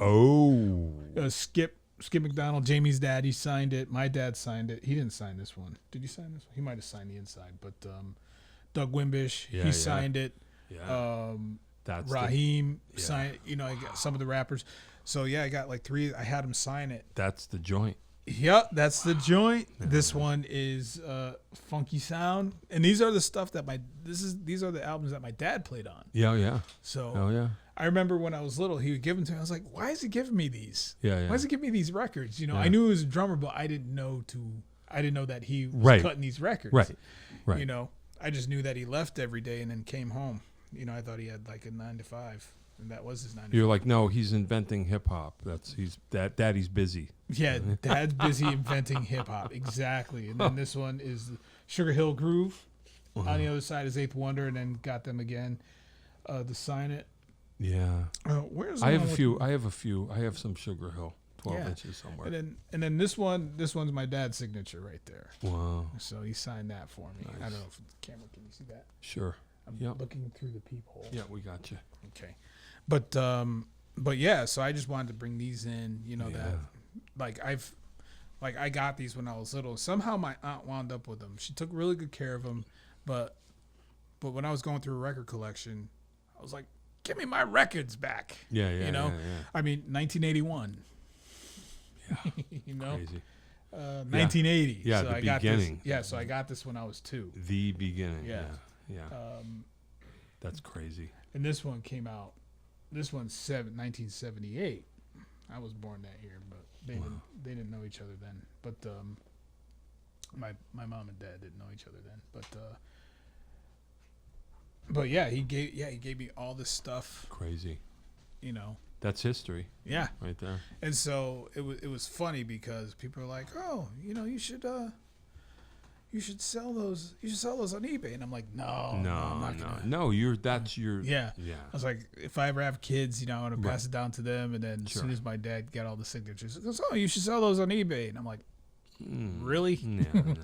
Skip McDonald, Jamie's dad, he signed it. My dad signed it. He didn't sign this one. Did he sign this one? He might have signed the inside. But Doug Wimbish, he signed it. Yeah. Raheem signed. I got some of the rappers. So I got like 3. I had him sign it. That's the joint. Yep, that's the joint. This one is Funky Sound, and these are the stuff that these are the albums that my dad played on. Yeah. So I remember when I was little, he would give them to me. I was like, why is he giving me these? Yeah. Why is he giving me these records? I knew he was a drummer, but I didn't know that he was cutting these records. Right. I just knew that he left every day and then came home. I thought he had like a 9 to 5. And that was his 9 to 5. You're like, no, he's inventing hip hop. Daddy's busy. Yeah, Dad's busy inventing hip hop. Exactly. And then this one is Sugar Hill Groove. On the other side is Eighth Wonder, and then got them again to sign it. Yeah. Where's I have a few. I have some Sugar Hill 12 inches somewhere. And then this one's my dad's signature right there. Wow. So he signed that for me. Nice. I don't know if the camera can you see that? Sure. I'm looking through the peephole. Yeah, we got you. Okay. But yeah, so I just wanted to bring these in, that I got these when I was little. Somehow my aunt wound up with them. She took really good care of them, but But when I was going through a record collection, I was like, give me my records back. Yeah, yeah, you know? yeah. I mean, 1981. Yeah. You know? Crazy. 1980. Yeah, so the I got beginning. This, so I got this when I was 2. The beginning. Yeah. Yeah. That's crazy. And this one came out. This one's 1978. I was born that year, but they didn't know each other then. But my mom and dad didn't know each other then. But yeah, he gave me all this stuff. Crazy. You know. That's history. Yeah. Right there. And so it was funny because people are like, "Oh, you know, you should sell those. You should sell those on eBay." And I'm like, "No, I'm not gonna." No, that's your. Yeah. Yeah. I was like, if I ever have kids, you know, I want to pass it down to them. And then as soon as my dad got all the signatures, he goes, "Oh, you should sell those on eBay." And I'm like, "Really? No.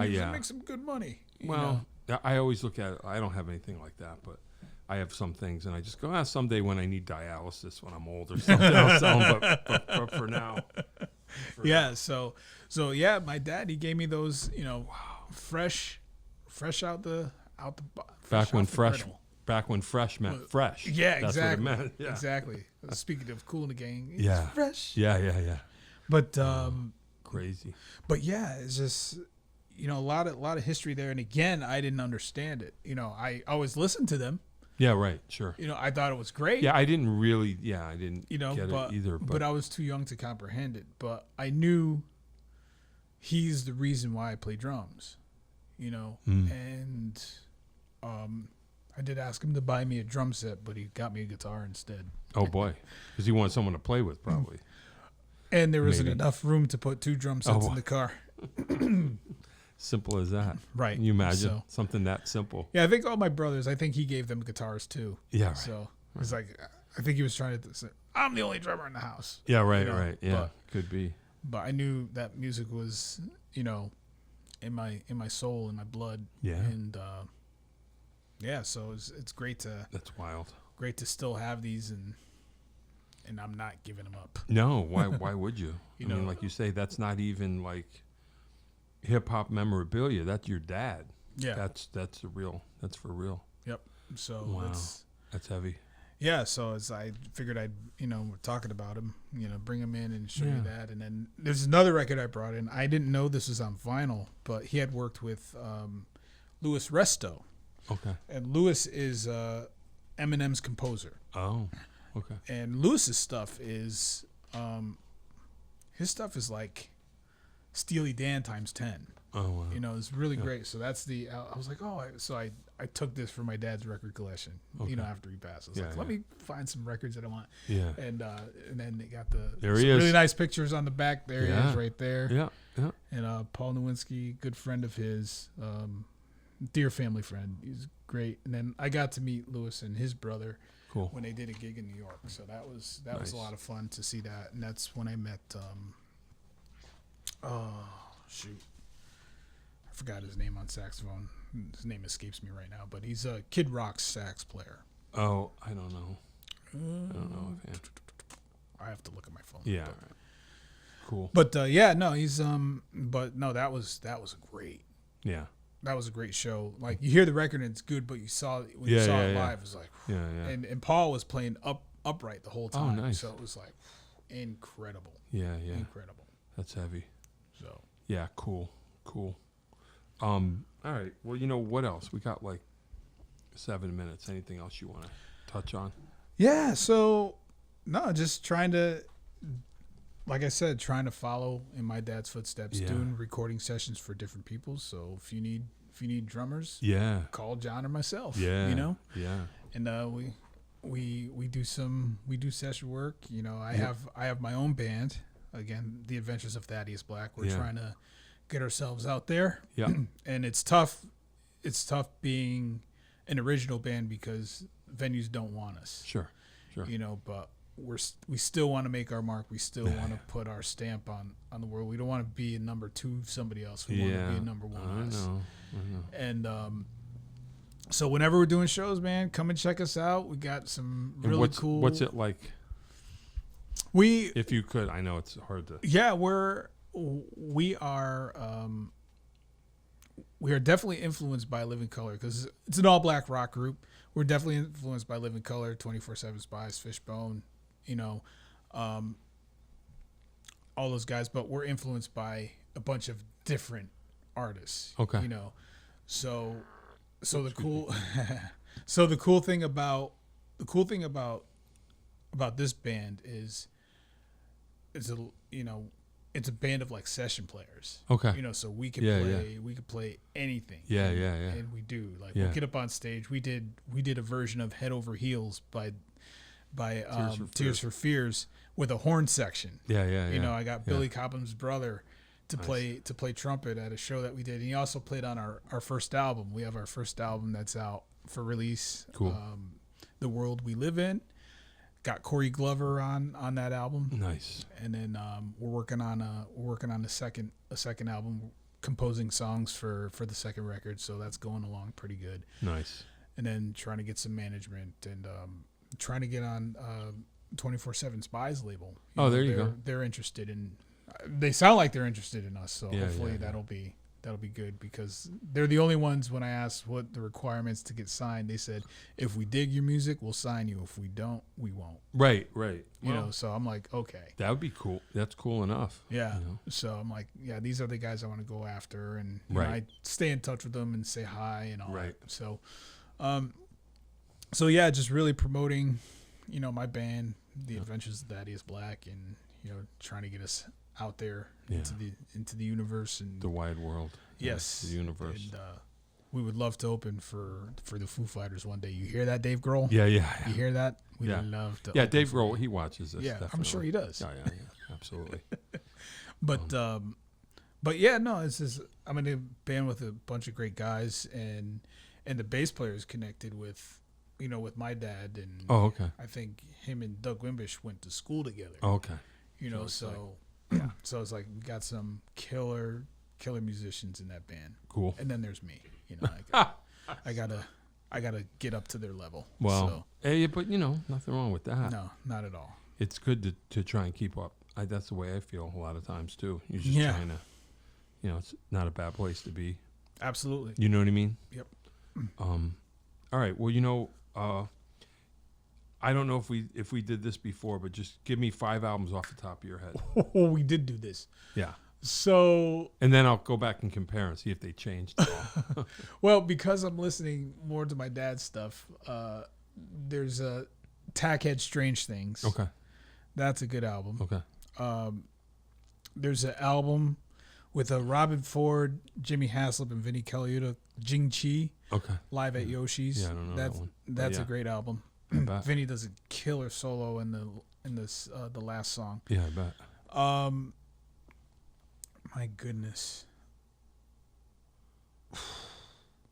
You should make some good money." Well, I always look at it. I don't have anything like that, but I have some things, and I just go, someday when I need dialysis when I'm old or something, I'll sell them. But for now. So my dad, he gave me those, you know, fresh out the back when fresh meant fresh. Yeah, That's exactly. what it meant. Yeah. Exactly. Speaking of Cool in the Gang, it's Yeah. fresh. Yeah. But Crazy. But yeah, it's just, you know, a lot of history there. And again, I didn't understand it. You know, I always listened to them. Yeah, right. Sure. You know, I thought it was great. Yeah, I didn't really. Yeah, I didn't. You know, get it either. But I was too young to comprehend it. But I knew he's the reason why I play drums. You know, and I did ask him to buy me a drum set, but he got me a guitar instead. Oh boy, because he wanted someone to play with, probably. And there wasn't enough room to put 2 drum sets in the car. Simple as that. Right. Can you imagine something that simple? Yeah, I think all my brothers, I think he gave them guitars too. Yeah, right. So it's like, I think he was trying to say, I'm the only drummer in the house. Yeah, right, you know? right. Yeah, could be. But I knew that music was, you know, in my soul, in my blood. Yeah. And so it's great to. That's wild. Great to still have these, and I'm not giving them up. No, why would you? I know, mean, like you say, that's not even like hip hop memorabilia. That's your dad. Yeah. That's for real. Yep. So wow. That's heavy. Yeah, so as I figured I'd, you know, we're talking about him, you know, bring him in and show you that. And then there's another record I brought in. I didn't know this was on vinyl, but he had worked with Louis Resto. Okay. And Louis is Eminem's composer. Oh, okay. And Louis's stuff is, his stuff is like Steely Dan times 10. Oh, wow. You know, it's really great. So that's I was like, I took this for my dad's record collection, you know, after he passed. I was like, let me find some records that I want. Yeah. And then they got there he is. really nice pictures on the back. There he is right there. Yeah. Yeah. And Paul Nowinski, good friend of his, dear family friend. He's great. And then I got to meet Louis and his brother when they did a gig in New York. So that was a lot of fun to see that. And that's when I met, I forgot his name on saxophone. His name escapes me right now, but he's a Kid Rock's sax player. Oh, I don't know. I have to look at my phone. Yeah. Cool. But he's but no, that was great. Yeah. That was a great show. Like you hear the record and it's good, but you saw it when you saw it live, it was like yeah. And Paul was playing upright the whole time. Oh, nice. So it was like incredible. Yeah. Incredible. That's heavy. So yeah, cool. All right. Well, you know what else? We got like 7 minutes. Anything else you want to touch on? Yeah. So no, just trying to, like I said, trying to follow in my dad's footsteps, doing recording sessions for different people. So if you need drummers, call John or myself. Yeah. You know. Yeah. And we do session work. You know, I have my own band. Again, The Adventures of Thaddeus Black. We're trying to get ourselves out there. Yeah. And it's tough. It's tough being an original band because venues don't want us. Sure. You know, but we still want to make our mark. We still want to put our stamp on the world. We don't want to be a number 2 somebody else. We want to be a number 1 us. I know. And so whenever we're doing shows, man, come and check us out. We got some really cool. What's it like? If you could, I know it's hard to. Yeah, we are we are definitely influenced by Living Color because it's an all black rock group. We're definitely influenced by Living Color, 24/7 Spies, Fishbone, all those guys. But we're influenced by a bunch of different artists. Okay. So the cool so the cool thing about this band is it's a band of like session players. Okay. So we could play anything. Yeah. And we do. Like we'll get up on stage. We did a version of Head Over Heels by Tears for Fears with a horn section. Yeah. I got Billy Cobham's brother to play trumpet at a show that we did. And he also played on our first album. We have our first album that's out for release. Cool. The World We Live In. Got Corey Glover on that album. Nice. And then we're working on a second album, composing songs for the second record. So that's going along pretty good. Nice. And then trying to get some management and trying to get on 24/7 Spies label. There you go. They're interested in. They sound like they're interested in us. So hopefully that'll be good because they're the only ones. When I asked what the requirements to get signed, they said if we dig your music, we'll sign you. If we don't, we won't. Right. So I'm like, okay, that would be cool. That's cool enough. Yeah. So I'm like, yeah, these are the guys I want to go after, and right. I stay in touch with them and say hi and all right. that. So yeah, just really promoting, my band, The Adventures of Thaddeus Black, and trying to get us out there into the universe and the wide world. Yes, the universe. And we would love to open for the Foo Fighters one day. You hear that, Dave Grohl? Yeah. You hear that? We'd love to. Yeah, Dave Grohl, he watches this. Yeah, definitely. I'm sure he does. Yeah, absolutely. But yeah, no, it's just I'm in a band with a bunch of great guys, and the bass player is connected with my dad, and okay. I think him and Doug Wimbish went to school together. Okay. So it's like we got some killer musicians in that band. Cool. And then there's me. I gotta get up to their level. Well, but nothing wrong with that. No, not at all. It's good to try and keep up. That's the way I feel a lot of times too. You're just trying to, it's not a bad place to be. Absolutely. You know what I mean? Yep. All right. Well, I don't know if we did this before, but just give me 5 albums off the top of your head. Oh, we did do this. Yeah. So. And then I'll go back and compare and see if they changed at all. Well, because I'm listening more to my dad's stuff, there's a Tackhead Strange Things. Okay. That's a good album. Okay. There's an album with Robin Ford, Jimmy Haslip, and Vinnie Colaiuta, Jing Chi. Okay. Live at Yoshi's. Yeah, I don't know that one. That's a great album. Bet. Vinny does a killer solo in the last song. Yeah, I bet. My goodness.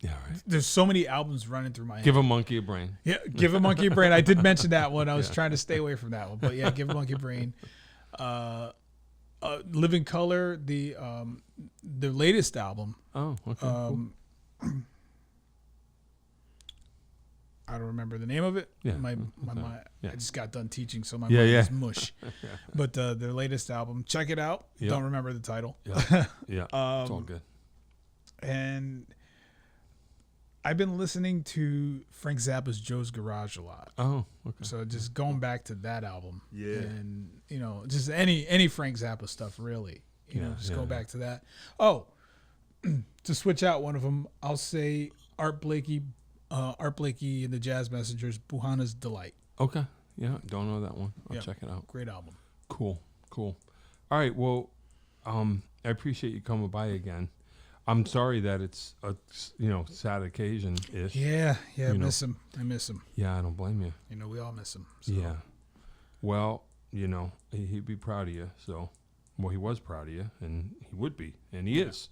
Yeah, right. There's so many albums running through my head. Give a Monkey a Brain. Yeah, Give a Monkey a Brain. I did mention that one. I was trying to stay away from that one, but yeah, Give a Monkey a Brain. Living Color, the latest album. Oh, okay. Cool. I don't remember the name of it. Yeah. My Yeah. I just got done teaching, so my mind is mush. Yeah. But their latest album, check it out. Yep. Don't remember the title. Yeah. It's all good. And I've been listening to Frank Zappa's Joe's Garage a lot. Oh, okay. So just going back to that album. Yeah. And just any Frank Zappa stuff really. Go back to that. Oh, to switch out one of them, I'll say Art Blakey and the Jazz Messengers, Buhana's Delight. Okay. Yeah, don't know that one. I'll check it out. Great album. Cool. All right. Well, I appreciate you coming by again. I'm sorry that it's a sad occasion ish. Yeah. I miss him. Yeah, I don't blame you. We all miss him. So. Yeah. Well, he'd be proud of you. So, he was proud of you, and he would be, and he is.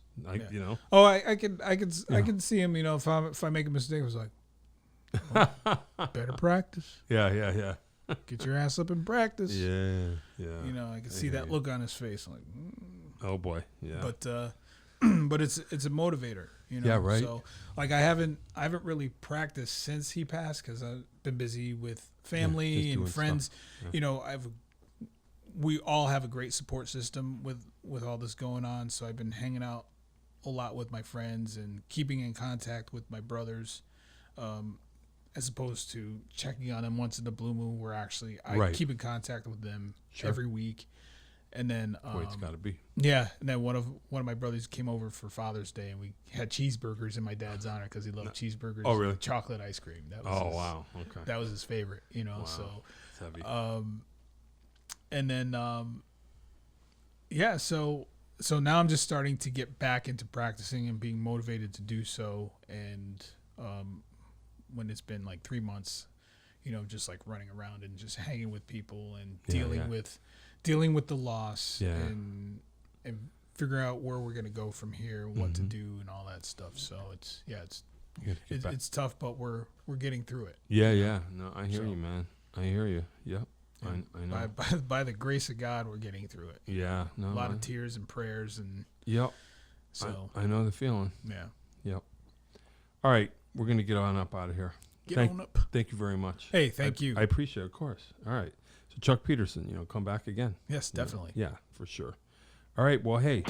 Oh, I can see him. If I make a mistake, I was like, better practice. Yeah. Get your ass up and practice. Yeah. I can see that look on his face. I'm like, oh boy. Yeah. But it's a motivator. Yeah. Right. So like I haven't really practiced since he passed because I've been busy with family and friends. Yeah. We all have a great support system with all this going on. So I've been hanging out a lot with my friends and keeping in contact with my brothers, as opposed to checking on them once in the blue moon. Where actually I keep in contact with them every week. And then it's got to be. Yeah, and then one of my brothers came over for Father's Day, and we had cheeseburgers in my dad's honor because he loved cheeseburgers. Oh, really? And chocolate ice cream. That was Wow. Okay. That was his favorite, Wow. So it's heavy. And then so now I'm just starting to get back into practicing and being motivated to do so. And when it's been like 3 months, just like running around and just hanging with people and dealing with the loss and figure out where we're going to go from here, what to do and all that stuff. So it's tough, but we're getting through it. Yeah. No, I hear you, man. I hear you. Yep. I know. By the grace of God, we're getting through it. Yeah. No. A lot of tears and prayers and. Yep. So I know the feeling. Yeah. Yep. All right, we're gonna get on up out of here. On up. Thank you very much. Hey, thank you. I appreciate it, of course. All right. So Chuck Peterson, come back again. Yes, definitely. Yeah, for sure. All right. Well, hey.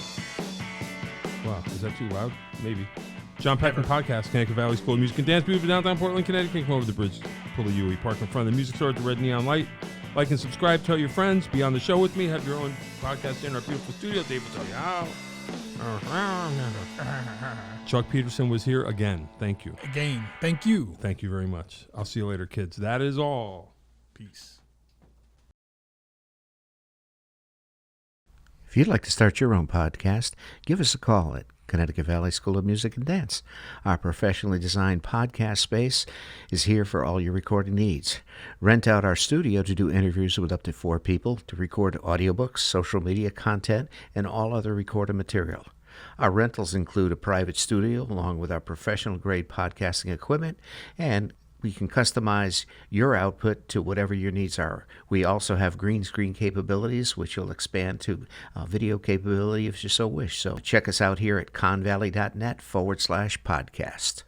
Wow, is that too loud? Maybe. Jon Peckman Podcast, Connecticut Valley School of Music and Dance, beautiful downtown Portland, Connecticut. Come over the bridge, pull a UE, park in front of the music store at the red neon light. Like and subscribe, tell your friends, be on the show with me, have your own podcast in our beautiful studio. Dave will tell you how. Chuck Peterson was here again. Thank you. Again, thank you. Thank you very much. I'll see you later, kids. That is all. Peace. If you'd like to start your own podcast, give us a call at Connecticut Valley School of Music and Dance. Our professionally designed podcast space is here for all your recording needs. Rent out our studio to do interviews with up to 4 people, to record audiobooks, social media content, and all other recorded material. Our rentals include a private studio along with our professional-grade podcasting equipment, and we can customize your output to whatever your needs are. We also have green screen capabilities, which will expand to video capability if you so wish. So check us out here at convalley.net/podcast.